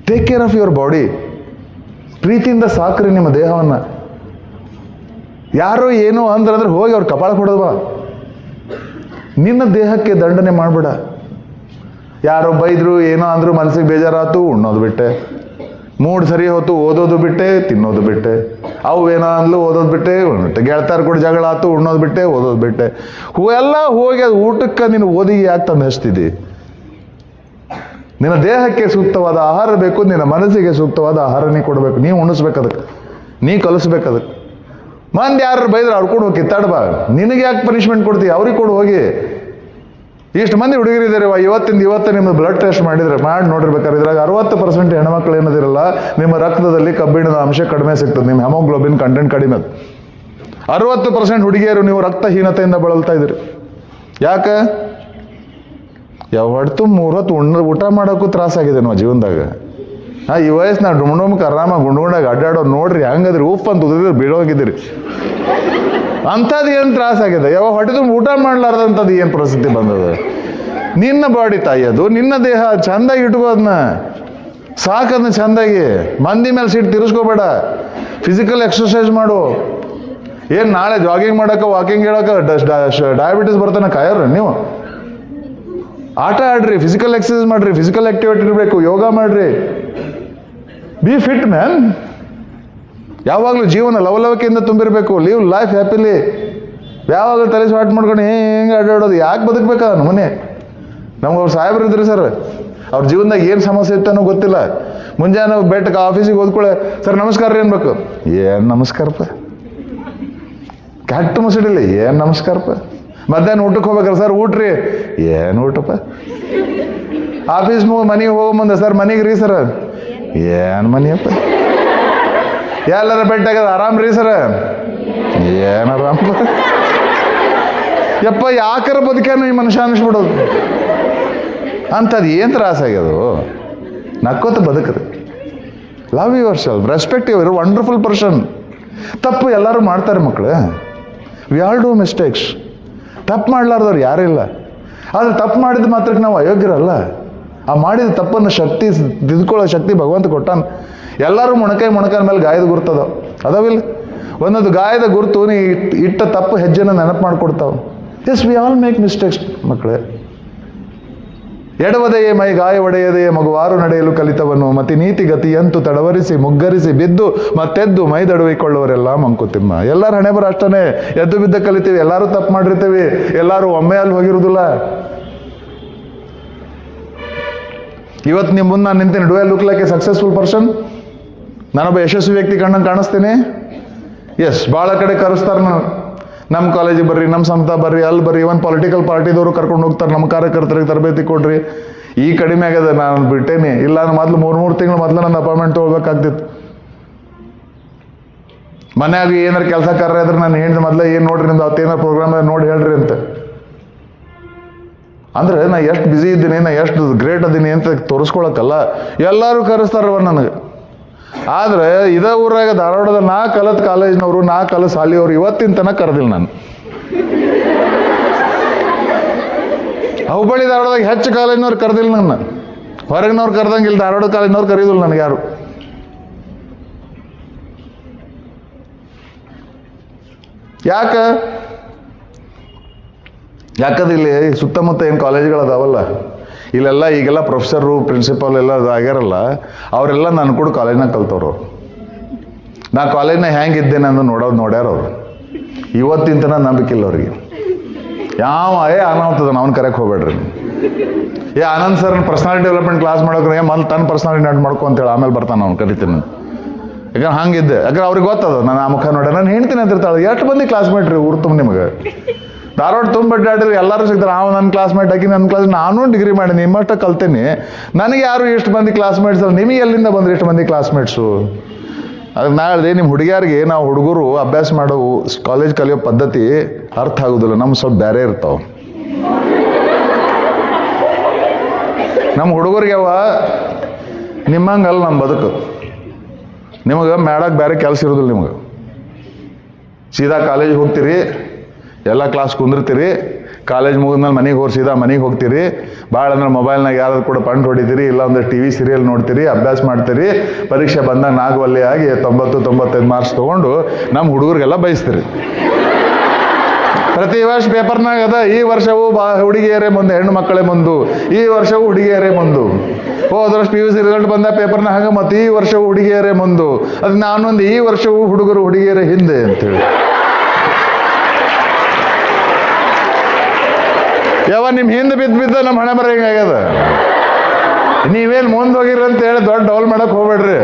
Take care of your body. ಪ್ರೀತಿಯಿಂದ ಸಾಕ್ರಿ ನಿಮ್ಮ ದೇಹವನ್ನು. ಯಾರೋ ಏನೋ ಅಂದ್ರೆ ಹೋಗಿ ಅವ್ರ ಕಪಾಳ ಕೊಡೋದು ಬಾ. ನಿನ್ನ ದೇಹಕ್ಕೆ ದಂಡನೆ ಮಾಡಬೇಡ. ಯಾರೋ ಬೈದ್ರು ಏನೋ ಅಂದ್ರು ಮನಸ್ಸಿಗೆ ಬೇಜಾರಾತು, ಉಣ್ಣೋದು ಬಿಟ್ಟೆ. ಮೂಡ್ ಸರಿ ಹೋತು, ಓದೋದು ಬಿಟ್ಟೆ, ತಿನ್ನೋದು ಬಿಟ್ಟೆ. ಅವು ಏನೋ ಅಂದ್ಲು, ಓದೋದು ಬಿಟ್ಟೆ. ಗೆಳತಾರ ಕೂಡ ಜಗಳ ಆತು, ಉಣ್ಣೋದು ಬಿಟ್ಟೆ, ಓದೋದು ಬಿಟ್ಟೆ. ಎಲ್ಲ ಹೋಗಿ ಅದು ಊಟಕ್ಕೆ ನೀನು ಓದಿ ಯಾಕೆ ತಂದು ಹಚ್ತಿದ್ದಿ? ನಿನ್ನ ದೇಹಕ್ಕೆ ಸೂಕ್ತವಾದ ಆಹಾರ ಬೇಕು, ನಿನ್ನ ಮನಸ್ಸಿಗೆ ಸೂಕ್ತವಾದ ಆಹಾರ ನೀ ಕೊಡಬೇಕು. ನೀ ಉಣಿಸ್ಬೇಕು, ಅದಕ್ಕೆ ನೀ ಕಲಿಸ್ಬೇಕು. ಅದಕ್ಕೆ ಮಂದಿ ಯಾರು ಬೈದ್ರೆ ಅವ್ರು ಕೂಡ ಹೋಗಿ ಕಿತ್ತಾಡ್ಬಾ. ನಿನಗೆ ಯಾಕೆ ಪನಿಷ್ಮೆಂಟ್ ಕೊಡ್ತೀವಿ? ಅವ್ರಿಗೆ ಕೊಡು ಹೋಗಿ. ಇಷ್ಟು ಮಂದಿ ಹುಡುಗರಿದ್ದಾರೆ, ಇವತ್ತು ನಿಮ್ಮ ಬ್ಲಡ್ ಟೆಸ್ಟ್ ಮಾಡಿ ನೋಡಿರ್ಬೇಕಾದ್ರೆ ಇದ್ರಾಗ 60% ಹೆಣ್ಮಕ್ಳು ಏನದಿರಲ್ಲ, ನಿಮ್ಮ ರಕ್ತದಲ್ಲಿ ಕಬ್ಬಿಣದ ಅಂಶ ಕಡಿಮೆ ಸಿಗ್ತದೆ, ನಿಮ್ಮ ಹೆಮೋಗ್ಲೋಬಿನ್ ಕಂಟೆಂಟ್ ಕಡಿಮೆ. 60% ಹುಡುಗಿಯರು ನೀವು ರಕ್ತಹೀನತೆಯಿಂದ ಬಳಲ್ತಾ ಇದ್ದೀರಿ. ಯಾಕೆ? ಯಾವ ಹೊಡ್ತು 3 ಹೊತ್ತು ಊಟ ಮಾಡೋಕ್ಕೂ ತ್ರಾಸಾಗಿದೆ ನಾವು ಜೀವನದಾಗ. ಈ ವಯಸ್ಸು ನಾವು ಡುಮ್ಡುಮ್ಕ ಆರಾಮ ಗುಂಡಾಗ ಅಡ್ಡಾಡೋ ನೋಡ್ರಿ, ಹಂಗದ್ರಿ ಉಪ್ಪು ಅಂತ ಉದಿದ್ರೆ ಬೀಳೋಗಿದ್ದೀರಿ. ಅಂಥದ್ದು ಏನು ತ್ರಾಸಾಗಿದೆ? ಯಾವ ಹೊಟ್ಟೆ ಊಟ ಮಾಡ್ಲಾರ್ದಂಥದ್ದು ಏನು ಪರಿಸ್ಥಿತಿ ಬಂದದ? ನಿನ್ನ ಬಾಡಿ ತಾಯಿ, ಅದು ನಿನ್ನ ದೇಹ. ಚಂದಾಗಿ ಇಟ್ಕೋ ಅದನ್ನ, ಸಾಕದನ್ನ ಚಂದಾಗಿ. ಮಂದಿ ಮೇಲೆ ಸಿಟ್ಟು ತಿರ್ಸ್ಕೋಬೇಡ. ಫಿಸಿಕಲ್ ಎಕ್ಸರ್ಸೈಸ್ ಮಾಡು. ಏನು ನಾಳೆ ಜಾಗಿಂಗ್ ಮಾಡೋಕೆ, ವಾಕಿಂಗ್ ಹೇಳೋಕೆ ಡಯಾಬಿಟಿಸ್ ಬರ್ತಾನೆ ಕಾಯೋರು ನೀವು? ಆಟ ಆಡ್ರಿ, ಫಿಸಿಕಲ್ ಎಕ್ಸರ್ಸೈಸ್ ಮಾಡ್ರಿ, ಫಿಸಿಕಲ್ ಆಕ್ಟಿವಿಟಿ ಇರಬೇಕು, ಯೋಗ ಮಾಡ್ರಿ. B fit man. ಯಾವಾಗಲೂ ಜೀವನ ಲವಲವಿಕೆಯಿಂದ ತುಂಬಿರಬೇಕು. Leave life happily. ಯಾವಾಗಲೂ ತಲೆ ಸ್ವಾಟ್ ಮಾಡ್ಕೊಂಡು ಹೆಂಗೆ ಅಡ್ಡಾಡೋದು? ಯಾಕೆ ಬದುಕಬೇಕ ಮನೆ? ನಮ್ಗೆ ಅವ್ರು ಸಾಹೇಬ್ರು ಇದ್ರಿ ಸರ್, ಅವ್ರ ಜೀವನದಾಗ ಏನು ಸಮಸ್ಯೆ ಇತ್ತನೋ ಗೊತ್ತಿಲ್ಲ. ಮುಂಜಾನೆ ಬೆಟ್ಟಕ್ಕೆ ಆಫೀಸಿಗೆ ಓದ್ಕೊಳ್ಳೆ, ಸರ್ ನಮಸ್ಕಾರ ರೀ ಅನ್ಬೇಕು. ಏನು ನಮಸ್ಕಾರಪ್ಪ? ಕೆಟ್ಟ ಮುಸಿಡಿಲ್ಲ. ಏನು ನಮಸ್ಕಾರಪ್ಪ? ಮಧ್ಯಾಹ್ನ ಊಟಕ್ಕೆ ಹೋಗ್ಬೇಕಲ್ಲ ಸರ್, ಊಟ್ರಿ. ಏನು ಊಟಪ್ಪ? ಆಫೀಸ್ ಮನೆಗೆ ಹೋಗೋ ಮುಂದೆ ಸರ್ ಮನೆಗೆ ರೀ ಸರ್. ಏನು ಮನೆಯಪ್ಪ? ಎಲ್ಲರ ಬೆಟ್ಟಾಗದ ಆರಾಮ್ ರೀ ಸರ. ಏನು ಆರಾಮ ಯಪ್ಪ? ಯಾಕರ ಬದುಕೇನು ಈ ಮನುಷ್ಯ ಅನಿಸ್ಬಿಡೋದು ಅಂಥದ್ದು. ಏನು ತ್ರಾಸಾಗ್ಯದು? ನಕ್ಕೋತ ಬದುಕ್ರಿ. Love yourself, respect your wonderful person. ತಪ್ಪು ಎಲ್ಲರೂ ಮಾಡ್ತಾರೆ ಮಕ್ಕಳು. We all do mistakes. ತಪ್ಪು ಮಾಡಲಾರ್ದವ್ರು ಯಾರೂ ಇಲ್ಲ. ಆದರೆ ತಪ್ಪು ಮಾಡಿದ ಮಾತ್ರಕ್ಕೆ ನಾವು ಅಯೋಗ್ಯರಲ್ಲ. ಆ ಮಾಡಿದ ತಪ್ಪನ್ನು ತಿದ್ಕೊಳ್ಳೋ ಶಕ್ತಿ ಭಗವಂತ ಕೊಟ್ಟಾನ. ಎಲ್ಲರೂ ಮೊಣಕಾಯಿ ಮೇಲೆ ಗಾಯದ ಗುರ್ತದ ಅದಾವಿಲ್ಲ? ಒಂದೊಂದು ಗಾಯದ ಗುರುತು ನೀ ಇಟ್ಟ ತಪ್ಪು ಹೆಜ್ಜೆನ ನೆನಪು ಮಾಡಿಕೊಡ್ತಾವೆ. Yes, we all make mistakes ಮಕ್ಕಳೇ. ಎಡವದೆಯೇ ಮೈ ಗಾಯ ಒಡೆಯದೆಯೇ ಮಗುವಾರು ನಡೆಯಲು ಕಲಿತವನು ಮತಿ ನೀತಿ ಗತಿಯಂತೂ ತಡವರಿಸಿ ಮುಗ್ಗರಿಸಿ ಬಿದ್ದು ಮತ್ತೆದ್ದು ಮೈದಡುವಿಕೊಳ್ಳುವರೆಲ್ಲ ಮಂಕುತಿಮ್ಮ. ಎಲ್ಲರ ಹಣೆ ಬರ ಅಷ್ಟೇ. ಎದ್ದು ಬಿದ್ದ ಕಲಿತೀವಿ, ಎಲ್ಲರೂ ತಪ್ಪು ಮಾಡಿರ್ತೀವಿ, ಎಲ್ಲರೂ ಒಮ್ಮೆ ಅಲ್ಲಿ ಹೋಗಿರುವುದಿಲ್ಲ. ಇವತ್ತು ನಿಮ್ಮ ಮುಂದೆ ನಾನು ನಿಂತೀನಿ. Do I look like a successful person? ನಾನೊಬ್ಬ ಯಶಸ್ವಿ ವ್ಯಕ್ತಿ ಕಂಡಂಗೆ ಕಾಣಿಸ್ತೀನಿ? ಎಸ್. ಭಾಳ ಕಡೆ ಕರೆಸ್ತಾರೆ ನಾನು. ನಮ್ಮ ಕಾಲೇಜಿಗೆ ಬರ್ರಿ, ನಮ್ಮ ಸಂಸ್ಥೆ ಬರ್ರಿ, ಅಲ್ಲಿ ಬರ್ರಿ. ಇವನ್ ಪೊಲಿಟಿಕಲ್ ಪಾರ್ಟಿದವರು ಕರ್ಕೊಂಡು ಹೋಗ್ತಾರೆ, ನಮ್ಮ ಕಾರ್ಯಕರ್ತರಿಗೆ ತರಬೇತಿ ಕೊಡ್ರಿ. ಈ ಕಡಿಮೆ ಆಗ್ಯದ, ನಾನು ಬಿಟ್ಟೇನಿ. ಇಲ್ಲ ನಾನು ಮೊದಲು 3 ತಿಂಗಳು ಮೊದಲು ನನ್ನ ಅಪಾಯಿಂಟ್ಮೆಂಟ್ ತೊಗೊಳ್ಬೇಕಾಗ್ತಿತ್ತು. ಮನ್ಯಾಗ ಏನಾರು ಕೆಲಸ ಕಾರ್ಯ ಇದ್ರೆ ನಾನು ಹೇಳಿದ ಮೊದಲೇ ಏನು ನೋಡ್ರಿ ನಿಮ್ದು ಅವತ್ತೇನಾರು ಪ್ರೋಗ್ರಾಮ್ ನೋಡಿ ಹೇಳ್ರಿ ಅಂತ. ಅಂದರೆ ನಾ ಎಷ್ಟು ಬ್ಯುಸಿ ಇದ್ದೀನಿ, ನಾ ಎಷ್ಟು ಗ್ರೇಟ್ ಅದೀನಿ ಅಂತ ತೋರಿಸ್ಕೊಳಕ್ಕಲ್ಲ. ಎಲ್ಲರೂ ಕರೆಸ್ತಾರವ ನನಗೆ. ಆದರೆ ಇದೇ ಊರಾಗ ಧಾರವಾಡದ ನಾ ಕಲತ್ ಕಾಲೇಜ್ನವರು, ನಾ ಕಲತ್ ಶಾಲೆಯವರು ಇವತ್ತಿನ ತನಕ ಕರೆದಿಲ್ಲ ನಾನು. ಹುಬ್ಬಳ್ಳಿ ಧಾರವಾಡದಾಗ ಹೆಚ್ಚು ಕಾಲೇಜಿನವ್ರು ಕರೆದಿಲ್ಲ ನನ್ನ, ಹೊರಗಿನವ್ರು ಕರೆದಂಗಿಲ್ಲ, ಧಾರವಾಡ ಕಾಲೇಜಿನವ್ರು ಕರೀದಿಲ್ಲ ನನಗೆ ಯಾರು. ಯಾಕಂದ್ರೆ ಇಲ್ಲಿ ಸುತ್ತಮುತ್ತ ಏನು ಕಾಲೇಜ್ಗಳು ಅದಾವಲ್ಲ, ಇಲ್ಲೆಲ್ಲ ಈಗೆಲ್ಲ ಪ್ರೊಫೆಸರು ಪ್ರಿನ್ಸಿಪಾಲ್ ಎಲ್ಲ ಆಗ್ಯಾರಲ್ಲ, ಅವರೆಲ್ಲ ನಾನು ಕೂಡ ಕಾಲೇಜ್ನಾಗ ಕಲ್ತವ್ರು. ನಾ ಕಾಲೇಜ್ನಾಗ ಹೆಂಗಿದ್ದೇನೆ ಅಂದು ನೋಡ್ಯಾರ ಅವರು. ಇವತ್ತಿನ ತನಕ ನಂಬಿಕಿಲ್ಲ ಅವ್ರಿಗೆ. ಅನಾಹುತದ ಅವ್ನು ಕರೆಕ್ಟ್ ಹೋಗ್ಬೇಡ್ರಿ. Anand sir personality development class ಮಾಡೋಕ್ರೆ ಮೊದಲು ತನ್ನ ಪರ್ಸನಾಲಿಟಿ ನೆಟ್ ಮಾಡ್ಕೊ ಅಂತೇಳಿ ಆಮೇಲೆ ಬರ್ತಾನೆ ಅವ್ನು ಕರಿತೀನಿ. ಯಾಕಂದ್ರೆ ಹಂಗಿದ್ದೆ, ಯಾಕಂದ್ರೆ ಅವ್ರಿಗೆ ಗೊತ್ತದ ನಾನು ಆ ಮುಖ ನೋಡ್ಯ ನಾನು ಹೇಳ್ತೀನಿ ಅಂತಿರ್ತಾಳೆ. ಎಷ್ಟು ಮಂದಿ ಕ್ಲಾಸ್ಮೇಟ್ ರೀ ಊರು ತುಂಬ ನಿಮಗೆ ಧಾರವಾಡ ತುಂಬ ಅಡ್ಡಾಡ್ರಿ, ಎಲ್ಲರೂ ಸಿಗ್ತಾರೆ. ನನ್ನ ಕ್ಲಾಸ್ಮೇಟ್ ಆಗಿ ನನ್ನ ಕ್ಲಾಸ್ ನಾನು ಡಿಗ್ರಿ ಮಾಡಿ ನಿಮ್ಮಷ್ಟ ಕಲ್ತೀನಿ, ನನಗೆ ಯಾರು ಎಷ್ಟು ಮಂದಿ ಕ್ಲಾಸ್ಮೇಟ್ಸ್ ಅಲ್ಲ, ನಿಮಗೆ ಎಲ್ಲಿಂದ ಬಂದ್ರೆ ಎಷ್ಟು ಮಂದಿ ಕ್ಲಾಸ್ಮೇಟ್ಸು? ಅದಕ್ಕೆ ನಾ ಹೇಳಿದೆ, ನಿಮ್ಮ ಹುಡುಗಿಯರಿಗೆ ನಾವು ಹುಡುಗರು ಅಭ್ಯಾಸ ಮಾಡೋ ಕಾಲೇಜ್ ಕಲಿಯೋ ಪದ್ಧತಿ ಅರ್ಥ ಆಗೋದಿಲ್ಲ, ನಮ್ಮ ಸ್ವಲ್ಪ ಬೇರೆ ಇರ್ತಾವೆ. ನಮ್ಮ ಹುಡುಗರಿಗೆ ಅವ ನಿಮ್ಮಂಗಲ್ಲ ನಮ್ಮ ಬದುಕು. ನಿಮಗೆ ಮಾಡಕ್ಕೆ ಬೇರೆ ಕೆಲಸ ಇರೋದಿಲ್ಲ. ನಿಮಗೆ ಸೀದಾ ಕಾಲೇಜಿಗೆ ಹೋಗ್ತೀರಿ, ಎಲ್ಲ ಕ್ಲಾಸ್ ಕುಂದಿರ್ತೀರಿ, ಕಾಲೇಜ್ ಮುಗಿದ್ಮೇಲೆ ಮನೆಗೆ ಸೀದಾ ಮನೆಗೆ ಹೋಗ್ತೀರಿ. ಭಾಳ ಅಂದ್ರೆ ಮೊಬೈಲ್ನಾಗ ಯಾರಾದ್ರು ಕೂಡ ಪಂಟ್ ಹೊಡಿತೀರಿ, ಇಲ್ಲ ಒಂದು TV ಸೀರಿಯಲ್ ನೋಡ್ತೀರಿ, ಅಭ್ಯಾಸ ಮಾಡ್ತೀರಿ. ಪರೀಕ್ಷೆ ಬಂದಾಗ ನಾಗವಲ್ಲಿ ಆಗಿ 90-95 ಮಾರ್ಕ್ಸ್ ತೊಗೊಂಡು ನಮ್ಮ ಹುಡುಗರಿಗೆಲ್ಲ ಬಯಸ್ತೀರಿ. ಪ್ರತಿ ವರ್ಷ ಪೇಪರ್ನಾಗ ಅದ, ಈ ವರ್ಷವೂ ಹುಡುಗಿಯರೇ ಮುಂದೆ, ಹೆಣ್ಣು ಮಕ್ಕಳೇ ಮುಂದು, ಈ ವರ್ಷವೂ ಹುಡುಗಿಯರೇ ಮುಂದು. ಹೋದ ವರ್ಷ PUC ರಿಸಲ್ಟ್ ಬಂದ ಪೇಪರ್ನ ಹಂಗೆ, ಮತ್ತು ಈ ವರ್ಷವೂ ಹುಡುಗಿಯರೇ ಮುಂದು. ಅದು ನಾನೊಂದು ಈ ವರ್ಷವೂ ಹುಡುಗರು ಹುಡುಗಿಯರೇ ಹಿಂದೆ ಅಂತೇಳಿ. ನಿಮ್ಮ ಹಿಂದೆ ಬಿದ್ದ ನಮ್ಮ ಹಣೆ ಬರ ಹಿಂಗಾಗ್ಯದ. ನೀವೇನು ಮುಂದೆ ಹೋಗಿರಿ ಅಂತ ಹೇಳಿ ದೊಡ್ಡ ಡೌಲ್ ಮಾಡಕ್ಕೆ ಹೋಗ್ಬೇಡ್ರಿ.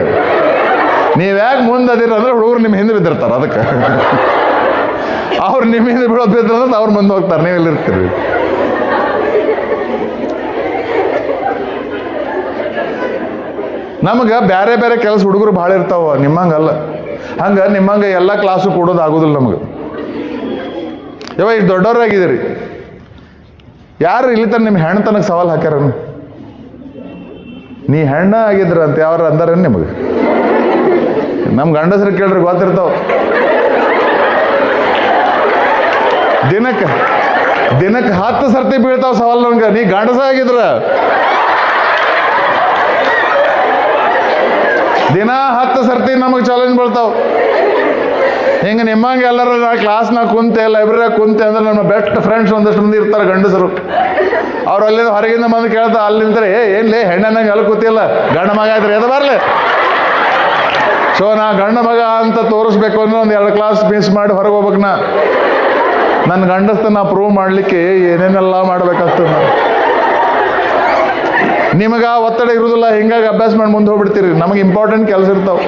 ನೀವ್ಯಾಕೆ ಮುಂದೆ ಅದಿರ ಅಂದ್ರೆ ಹುಡುಗರು ನಿಮ್ಮ ಹಿಂದೆ ಬಿದ್ದಿರ್ತಾರೆ. ಅದಕ್ಕೆ ಅವ್ರು ನಿಮ್ಮ ಹಿಂದೆ ಬೀಳೋದು ಬಿದ್ರಂದ್ರೆ ಅವ್ರು ಮುಂದೆ ಹೋಗ್ತಾರೆ, ನೀವು ಎಲ್ಲಿರ್ತೀರಿ. ನಮಗೆ ಬೇರೆ ಬೇರೆ ಕೆಲಸ ಹುಡುಗರು ಭಾಳ ಇರ್ತಾವ, ನಿಮ್ಮಂಗಲ್ಲ. ಹಂಗೆ ನಿಮ್ಮಂಗೆ ಎಲ್ಲ ಕ್ಲಾಸು ಕೊಡೋದು ಆಗೋದಿಲ್ಲ ನಮಗೆ. ಇಷ್ಟು ದೊಡ್ಡವ್ರಾಗಿದ್ದೀರಿ, ಯಾರು ಇಲ್ಲಿ ತನ ನಿಮ್ಮ ಹೆಣ್ಣು ತನಕ ಸವಾಲು ಹಾಕ್ಯಾರ? ನೀ ಹೆಣ್ಣ ಆಗಿದ್ರ ಅಂತ ಯಾರು ಅಂದಾರೇನು ನಿಮಗೆ? ನಮ್ಮ ಗಂಡಸರು ಕೇಳ್ರಿ ಗೊತ್ತಿರ್ತಾವ. ದಿನಕ್ಕೆ 10 ಸರ್ತಿ ಬೀಳ್ತಾವ ಸವಾಲು ನಮ್ಗೆ. ನೀ ಗಂಡಸ ಆಗಿದ್ರ ದಿನ 10 ಸರ್ತಿ ನಮಗೆ ಚಾಲೆಂಜ್ ಬೀಳ್ತಾವ. ಹಿಂಗೆ ನಿಮ್ಮಂಗೆ ಎಲ್ಲರೂ ನಾ ಕ್ಲಾಸ್ನಾಗ ಕುಂತೆ, ಲೈಬ್ರರಿಯಾಗ ಕುಂತೆ ಅಂದ್ರೆ ನಮ್ಮ ಬೆಸ್ಟ್ ಫ್ರೆಂಡ್ಸ್ ಒಂದಷ್ಟು ಮಂದಿ ಇರ್ತಾರೆ ಗಂಡಸರು. ಅವ್ರು ಅಲ್ಲಿಂದ ಹೊರಗಿಂದ ಬಂದು ಕೇಳ್ತಾ ಅಲ್ಲಿ ನಿಂತಾರೆ, ಏನ್ಲೇ ಹೆಣ್ಣನ್ನಾಗ ಅಲ್ಲಿ ಕೂತಿಲ್ಲ, ಗಂಡ ಮಗ ಇದ್ರೆ ಎದ ಬರಲಿ. ಸೊ ನಾ ಗಂಡ ಮಗ ಅಂತ ತೋರಿಸ್ಬೇಕು ಅಂದ್ರೆ ಒಂದು 2 ಕ್ಲಾಸ್ ಮಿಸ್ ಮಾಡಿ ಹೊರಗೆ ಹೋಗ್ಬೇಕು. ನನ್ನ ಗಂಡಸ್ತನ ಪ್ರೂವ್ ಮಾಡಲಿಕ್ಕೆ ಏನೇನೆಲ್ಲ ಮಾಡ್ಬೇಕಾಗ್ತದೆ. ನಿಮಗೆ ಆ ಒತ್ತಡ ಇರೋದಿಲ್ಲ, ಹಿಂಗಾಗಿ ಅಭ್ಯಾಸ ಮಾಡಿ ಮುಂದೆ ಹೋಗ್ಬಿಡ್ತೀರಿ. ನಮಗೆ ಇಂಪಾರ್ಟೆಂಟ್ ಕೆಲಸ ಇರ್ತಾವೆ.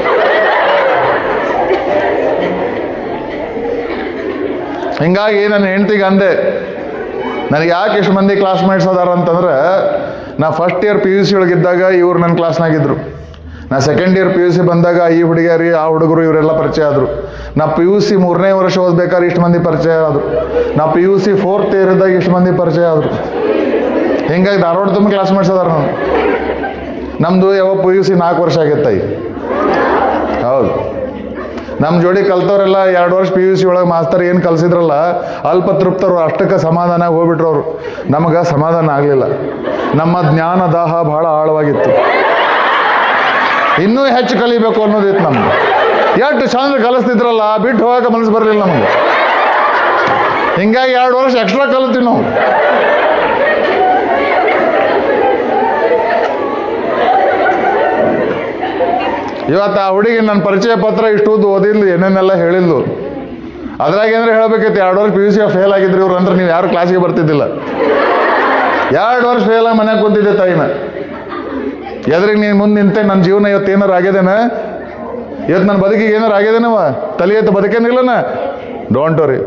ಹಿಂಗಾಗಿ ನನ್ನ ಹೆಂಡ್ತಿಗೆ ಅಂದೆ, ನನಗೆ ಯಾಕೆ ಇಷ್ಟು ಮಂದಿ ಕ್ಲಾಸ್ಮೇಟ್ಸ್ ಅದಾರ ಅಂತಂದ್ರೆ, ನಾ ಫಸ್ಟ್ ಇಯರ್ PUC ಒಳಗಿದ್ದಾಗ ಇವ್ರು ನನ್ನ ಕ್ಲಾಸ್ನಾಗಿದ್ದರು. ನಾ ಸೆಕೆಂಡ್ ಇಯರ್ PUC ಬಂದಾಗ ಈ ಹುಡುಗಿಯರಿ ಆ ಹುಡುಗರು ಇವರೆಲ್ಲ ಪರಿಚಯ ಆದರು. ನಾ PUC 3ನೇ ವರ್ಷ ಓದ್ಬೇಕಾದ್ರೆ ಇಷ್ಟು ಮಂದಿ ಪರಿಚಯ ಆದರು. ನಾ PUC 4th ಇಯರ್ ಇದ್ದಾಗ ಇಷ್ಟು ಮಂದಿ ಪರಿಚಯ ಆದರು. ಹಿಂಗಾಗಿ ಧಾರವಾಡ ತುಂಬ ಕ್ಲಾಸ್ಮೇಟ್ಸ್ ಅದಾರ. ನಮ್ಮದು ಯಾವಾಗ PUC 4 ವರ್ಷ ಆಗೈತೆ. ಹೌದು, ನಮ್ಮ ಜೋಡಿ ಕಲ್ತವ್ರೆಲ್ಲ 2 ವರ್ಷ PUC ಒಳಗೆ ಮಾಸ್ತರ್ ಏನು ಕಲಿಸಿದ್ರಲ್ಲ, ಅಲ್ಪ ತೃಪ್ತರು, ಅಷ್ಟಕ್ಕೆ ಸಮಾಧಾನ ಹೋಗ್ಬಿಟ್ರು ಅವರು. ನಮಗೆ ಸಮಾಧಾನ ಆಗಲಿಲ್ಲ. ನಮ್ಮ ಜ್ಞಾನ ದಾಹ ಬಹಳ ಆಳವಾಗಿತ್ತು. ಇನ್ನೂ ಹೆಚ್ಚು ಕಲಿಬೇಕು ಅನ್ನೋದಿತ್ತು ನಮ್ಗೆ. ಎಷ್ಟು ಚಂದ ಕಲಿಸ್ತಿದ್ರಲ್ಲ, ಬಿಟ್ಟು ಹೋಗಕ್ಕೆ ಮನಸ್ಸು ಬರಲಿಲ್ಲ ನಮಗೆ. ಹಿಂಗಾಗಿ 2 ವರ್ಷ ಎಕ್ಸ್ಟ್ರಾ ಕಲಿತೀವಿ ನಾವು. ಇವತ್ತು ಆ ಹುಡುಗಿ ನನ್ನ ಪರಿಚಯ ಪತ್ರ ಇಷ್ಟು ಓದಿದ್ಲು, ಏನೇನೆಲ್ಲ ಹೇಳಿದ್ಲು. ಅದ್ರಾಗ ಏನಾರು ಹೇಳ್ಬೇಕಿತ್ತು, 2 ವರ್ಷ PUC ಫೇಲ್ ಆಗಿದ್ರಿ ಇವ್ರು ಅಂದ್ರೆ ನೀವು ಯಾರು ಕ್ಲಾಸ್ಗೆ ಬರ್ತಿದ್ದಿಲ್ಲ. 2 ವರ್ಷ ಫೇಲ್ ಆಗಿ ಮನ್ಯಾಗ ಕುಂತಿದ್ದೆ ತಾಯಿನ. ಎದ್ರಿಗೆ ನೀನು ಮುಂದೆ ನಿಂತೆ, ನನ್ನ ಜೀವನ ಇವತ್ತು ಏನಾರು ಆಗ್ಯದೇನ, ಇವತ್ತು ನನ್ನ ಬದುಕಿಗೆ ಏನಾರು ಆಗ್ಯದೇನವ, ತಲೆ ಎತ್ತು ಬದುಕೇನಿಲ್ಲನ. ಡೋಂಟ್ ವರಿ,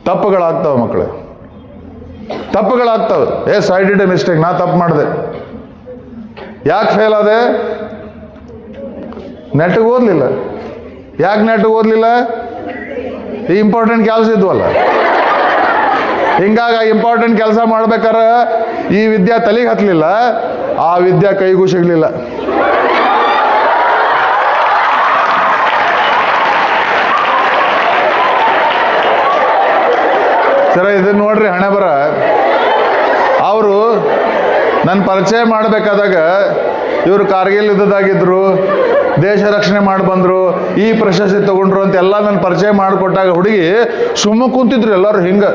ತಪ್ಪುಗಳಾಗ್ತಾವೆ ಮಕ್ಕಳೇ, ತಪ್ಪುಗಳಾಗ್ತಾವೆ. ಐ ಡಿಡ್ ಎ ಮಿಸ್ಟೇಕ್, ನಾ ತಪ್ಪು ಮಾಡಿದೆ. ಯಾಕೆ ಫೇಲ್ ಆದೆ? ನೆಟ್ಟಿಗೆ ಓದಲಿಲ್ಲ. ಯಾಕೆ ನೆಟ್ಟಿಗೆ ಓದಲಿಲ್ಲ? ಈ ಇಂಪಾರ್ಟೆಂಟ್ ಕೆಲಸ ಇದ್ವಲ್ಲ. ಹಿಂಗಾಗಿ ಇಂಪಾರ್ಟೆಂಟ್ ಕೆಲಸ ಮಾಡ್ಬೇಕಾರೆ ಈ ವಿದ್ಯಾ ತಲೆಗೆ ಹತ್ತಲಿಲ್ಲ, ಆ ವಿದ್ಯಾ ಕೈಗೂ ಸಿಗಲಿಲ್ಲ. ಸರ ಇದನ್ನ ನೋಡ್ರಿ, ಹಣೆ ಬರ ನನ್ನ ಪರಿಚಯ ಮಾಡಬೇಕಾದಾಗ ಇವರು ಕಾರ್ಗಿಲ್ ಯುದ್ಧದಾಗಿದ್ರು, ದೇಶ ರಕ್ಷಣೆ ಮಾಡಿ ಬಂದರು, ಈ ಪ್ರಶಸ್ತಿ ತಗೊಂಡ್ರು ಅಂತೆಲ್ಲ ನನ್ನ ಪರಿಚಯ ಮಾಡಿಕೊಟ್ಟಾಗ ಹುಡುಗಿ ಸುಮ್ಮ ಕುಂತಿದ್ರು ಎಲ್ಲರೂ ಹಿಂಗೆ.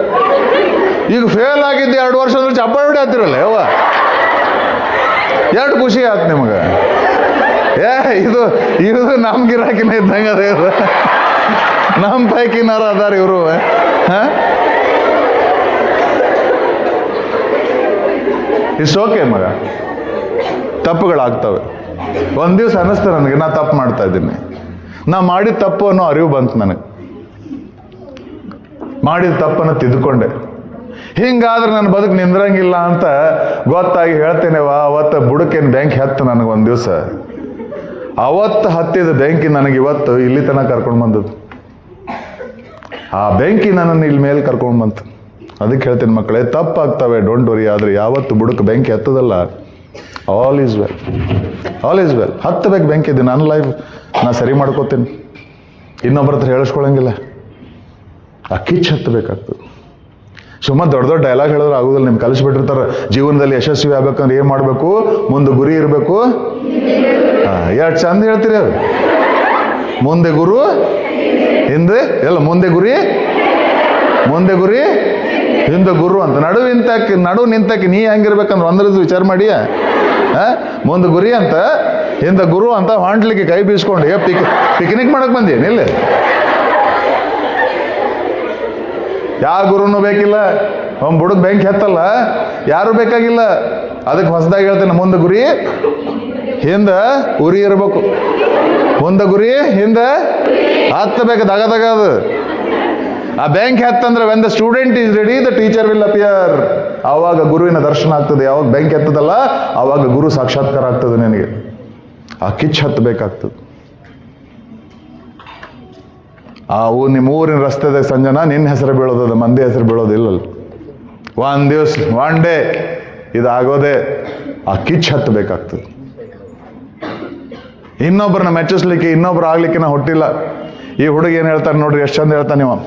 ಈಗ ಫೇಲ್ ಆಗಿದ್ದು 2 ವರ್ಷ ಅಂದ್ರೆ ಚಪ್ಪಾಳೆ ಹೊಡಿ ಹತ್ತಿರಲ್ಲ ಯವ್ವ, ಎಷ್ಟು ಖುಷಿ ಆಯ್ತು ನಿಮಗೆ. ಇದು ಇದು ನಮ್ಮ ಗಿರಾಕಿನ ಇದ್ದಂಗೆ ಅದ, ಇದು ನಮ್ಮ ಪೈಕಿನಾರ ಅದಾರ ಇವರು. ಹಾಂ, ಇಟ್ಸ್ ಓಕೆ ಮಗ, ತಪ್ಪುಗಳಾಗ್ತವೆ. ಒಂದು ದಿವಸ ಅನ್ನಿಸ್ತು ನನಗೆ, ನಾ ತಪ್ಪು ಮಾಡ್ತಾ ಇದ್ದೀನಿ, ನಾ ಮಾಡಿದ ತಪ್ಪು ಅನ್ನೋ ಅರಿವು ಬಂತು ನನಗೆ. ಮಾಡಿದ ತಪ್ಪನ್ನು ತಿದ್ದುಕೊಂಡೆ. ಹಿಂಗಾದ್ರೆ ನನ್ನ ಬದುಕು ನಿಂದ್ರಂಗಿಲ್ಲ ಅಂತ ಗೊತ್ತಾಗಿ ಹೇಳ್ತೇನೆವ. ಅವತ್ತು ಬುಡಕೇನು ಬೆಂಕಿ ಹತ್ತು ನನಗೆ ಒಂದು ದಿವಸ. ಅವತ್ತು ಹತ್ತಿದ ಬೆಂಕಿ ನನಗೆ ಇವತ್ತು ಇಲ್ಲಿ ತನಕ ಕರ್ಕೊಂಡು ಬಂದದ್ದು. ಆ ಬೆಂಕಿ ನನ್ನನ್ನು ಇಲ್ಲಿ ಮೇಲೆ ಕರ್ಕೊಂಡು ಬಂತು. ಅದಕ್ಕೆ ಹೇಳ್ತೀನಿ ಮಕ್ಕಳೇ, ತಪ್ಪಾಗ್ತವೆ, ಡೋಂಟ್ ವರಿ. ಆದರೆ ಯಾವತ್ತು ಬುಡಕ್ಕೆ ಬೆಂಕಿ ಹತ್ತದಲ್ಲ, all is well, all is well. ಹತ್ತಬೇಕು ಬೆಂಕಿ ಇದೆ. ನನ್ನ ಲೈಫ್ ನಾ ಸರಿ ಮಾಡ್ಕೋತೀನಿ, ಇನ್ನೊಬ್ಬರ ಹತ್ರ ಹೇಳಿಸ್ಕೊಳಂಗಿಲ್ಲ. ಆ ಕಿಚ್ಚು ಹತ್ತಬೇಕಾಗ್ತದೆ. ಸುಮ್ಮನೆ ದೊಡ್ಡ ದೊಡ್ಡ ಡೈಲಾಗ್ ಹೇಳಿದ್ರೆ ಆಗೋದಿಲ್ಲ. ನಿಮ್ಗೆ ಕಲಿಸ್ಬಿಟ್ಟಿರ್ತಾರೆ, ಜೀವನದಲ್ಲಿ ಯಶಸ್ವಿ ಆಗ್ಬೇಕಂದ್ರೆ ಏನು ಮಾಡಬೇಕು, ಮುಂದೆ ಗುರಿ ಇರಬೇಕು. ಎಷ್ಟು ಚಂದ ಹೇಳ್ತೀರಿ ಅದು. ಮುಂದೆ ಗುರು, ಹಿಂದೆ ಎಲ್ಲ, ಮುಂದೆ ಗುರಿ, ಮುಂದೆ ಗುರಿ, ಹಿಂದೆ ಗುರು ಅಂತ. ನಡು ನಿಂತಕ್ಕೆ ನೀ ಹೆಂಗಿರ್ಬೇಕಂದ್ರೆ ಒಂದ್ರ ವಿಚಾರ ಮಾಡಿ. ಮುಂದೆ ಗುರಿ ಅಂತ, ಹಿಂದೆ ಗುರು ಅಂತ ಹೊಂಟ್ಲಿಕ್ಕೆ ಕೈ ಬೀಸ್ಕೊಂಡು ಪಿಕ್ನಿಕ್ ಮಾಡಕ್ ಬಂದೇನಿಲ್ಲ. ಯಾವ ಗುರುನೂ ಬೇಕಿಲ್ಲ. ಅವ್ನು ಬುಡಕ್ ಬೆಂಕಿ ಹತ್ತಲ್ಲ, ಯಾರು ಬೇಕಾಗಿಲ್ಲ. ಅದಕ್ಕೆ ಹೊಸದಾಗಿ ಹೇಳ್ತೇನೆ, ಮುಂದೆ ಗುರಿ, ಹಿಂದೆ ಉರಿ ಇರಬೇಕು. ಮುಂದೆ ಗುರಿ, ಹಿಂದೆ ಹತ್ತಬೇಕು, ದಗ ಅದು. ಆ ಬೆಂಕಿ ಹತ್ತಂದ್ರೆ when the student is ready the teacher will appear. ಆವಾಗ ಗುರುವಿನ ದರ್ಶನ ಆಗ್ತದೆ. ಯಾವಾಗ ಬೆಂಕಿ ಹತ್ತದಲ್ಲ ಆವಾಗ ಗುರು ಸಾಕ್ಷಾತ್ಕಾರ ಆಗ್ತದೆ ನಿನಗೆ. ಆ ಕಿಚ್ಚು ಹತ್ತಬೇಕಾಗ್ತದೆ. ನಿಮ್ಮ ಊರಿನ ರಸ್ತೆದಾಗ ಸಂಜನ ನಿನ್ನ ಹೆಸರು ಬೀಳೋದದ, ಮಂದಿ ಹೆಸರು ಬೀಳೋದಿಲ್ಲಲ್ಲ. ಒಂದು ದಿವಸ, ಒನ್ ಡೇ ಇದಾಗೋದೆ. ಆ ಕಿಚ್ಚು ಹತ್ತಬೇಕಾಗ್ತದೆ. ಇನ್ನೊಬ್ಬರನ್ನ ಮೆಚ್ಚಿಸ್ಲಿಕ್ಕೆ, ಇನ್ನೊಬ್ರು ಆಗ್ಲಿಕ್ಕೆ ನಾ ಹುಟ್ಟಿಲ್ಲ. ಈ ಹುಡುಗ ಏನು ಹೇಳ್ತಾನೆ ನೋಡ್ರಿ, ಎಷ್ಟು ಚಂದ ಹೇಳ್ತಾನೆ ನೀವು.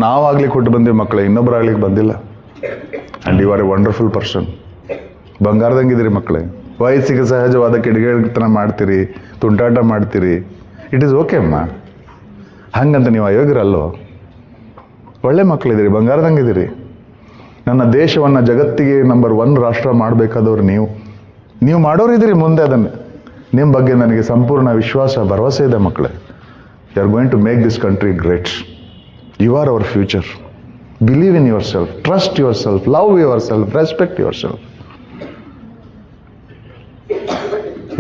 ನಾವು ಆಗ್ಲಿಕ್ಕೆ ಹುಟ್ಟು ಬಂದೀವಿ ಮಕ್ಕಳೇ, ಇನ್ನೊಬ್ರು ಆಗ್ಲಿಕ್ಕೆ ಬಂದಿಲ್ಲ. And you are a wonderful person. ಬಂಗಾರದಂಗಿದ್ದೀರಿ ಮಕ್ಕಳೇ. ವಯಸ್ಸಿಗೆ ಸಹಜವಾದ ಕಿಡಿಗೇಡಿತನ ಮಾಡ್ತೀರಿ, ತುಂಟಾಟ ಮಾಡ್ತೀರಿ. ಇಟ್ ಈಸ್ ಓಕೆ ಅಮ್ಮ. ಹಂಗಂತ ನೀವು ಅಯೋಗ್ಯರಲ್ಲೋ, ಒಳ್ಳೆ ಮಕ್ಕಳಿದ್ದೀರಿ, ಬಂಗಾರದಂಗಿದ್ದೀರಿ. ನನ್ನ ದೇಶವನ್ನು ಜಗತ್ತಿಗೆ ನಂಬರ್ 1 ರಾಷ್ಟ್ರ ಮಾಡಬೇಕಾದವ್ರು ನೀವು ಮಾಡೋರಿದ್ದೀರಿ ಮುಂದೆ. ಅದನ್ನು ನಿಮ್ಮ ಬಗ್ಗೆ ನನಗೆ ಸಂಪೂರ್ಣ ವಿಶ್ವಾಸ, ಭರವಸೆ ಇದೆ ಮಕ್ಕಳೇ. You are going to make this country great. You are our future. Believe in yourself, trust yourself, love yourself, respect yourself.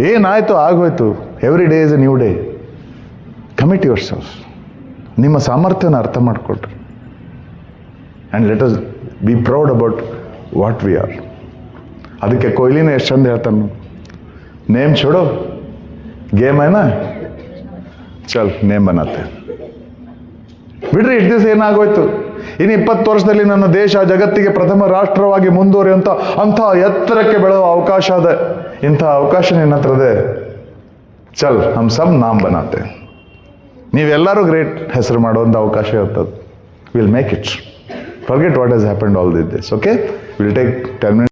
ಏನಾಯ್ತು ಆಗೋಯ್ತು. Every day is a new day. Commit yourself. ನಿಮ್ಮ ಸಾಮರ್ಥ್ಯನ ಅರ್ಥ ಮಾಡಿಕೊಡ್ರಿ. And let us be proud about what we are. ಅದಕ್ಕೆ ಕೊಹ್ಲಿನ ಎಷ್ಟು ಚಂದ ಹೇಳ್ತಾನೆ, ನೇಮ್ छोड़ो ಗೇಮ್ है ना, ಚಲ್ ನೇಮ್ बनाते. ಬಿಡ್ರಿ, ಇಷ್ಟು ದಿವಸ ಏನಾಗೋಯ್ತು. ಇನ್ನು 20 ವರ್ಷದಲ್ಲಿ ನನ್ನ ದೇಶ ಜಗತ್ತಿಗೆ ಪ್ರಥಮ ರಾಷ್ಟ್ರವಾಗಿ ಮುಂದುವರಿಯುವಂಥ ಅಂಥ ಎತ್ತರಕ್ಕೆ ಬೆಳೆಯುವ ಅವಕಾಶ ಅದ. ಇಂಥ ಅವಕಾಶ ನಿನ್ನ ಹತ್ರ ಇದೆ. ಚಲ್ ಹಮ್ ಸಬ್ ನಾಮ್ ಬನಾತೆ. ನೀವೆಲ್ಲರೂ ಗ್ರೇಟ್ ಹೆಸರು ಮಾಡುವಂಥ ಅವಕಾಶ ಇರ್ತದೆ. Will make it. Forget what has happened all this. Okay, will take 10 minutes.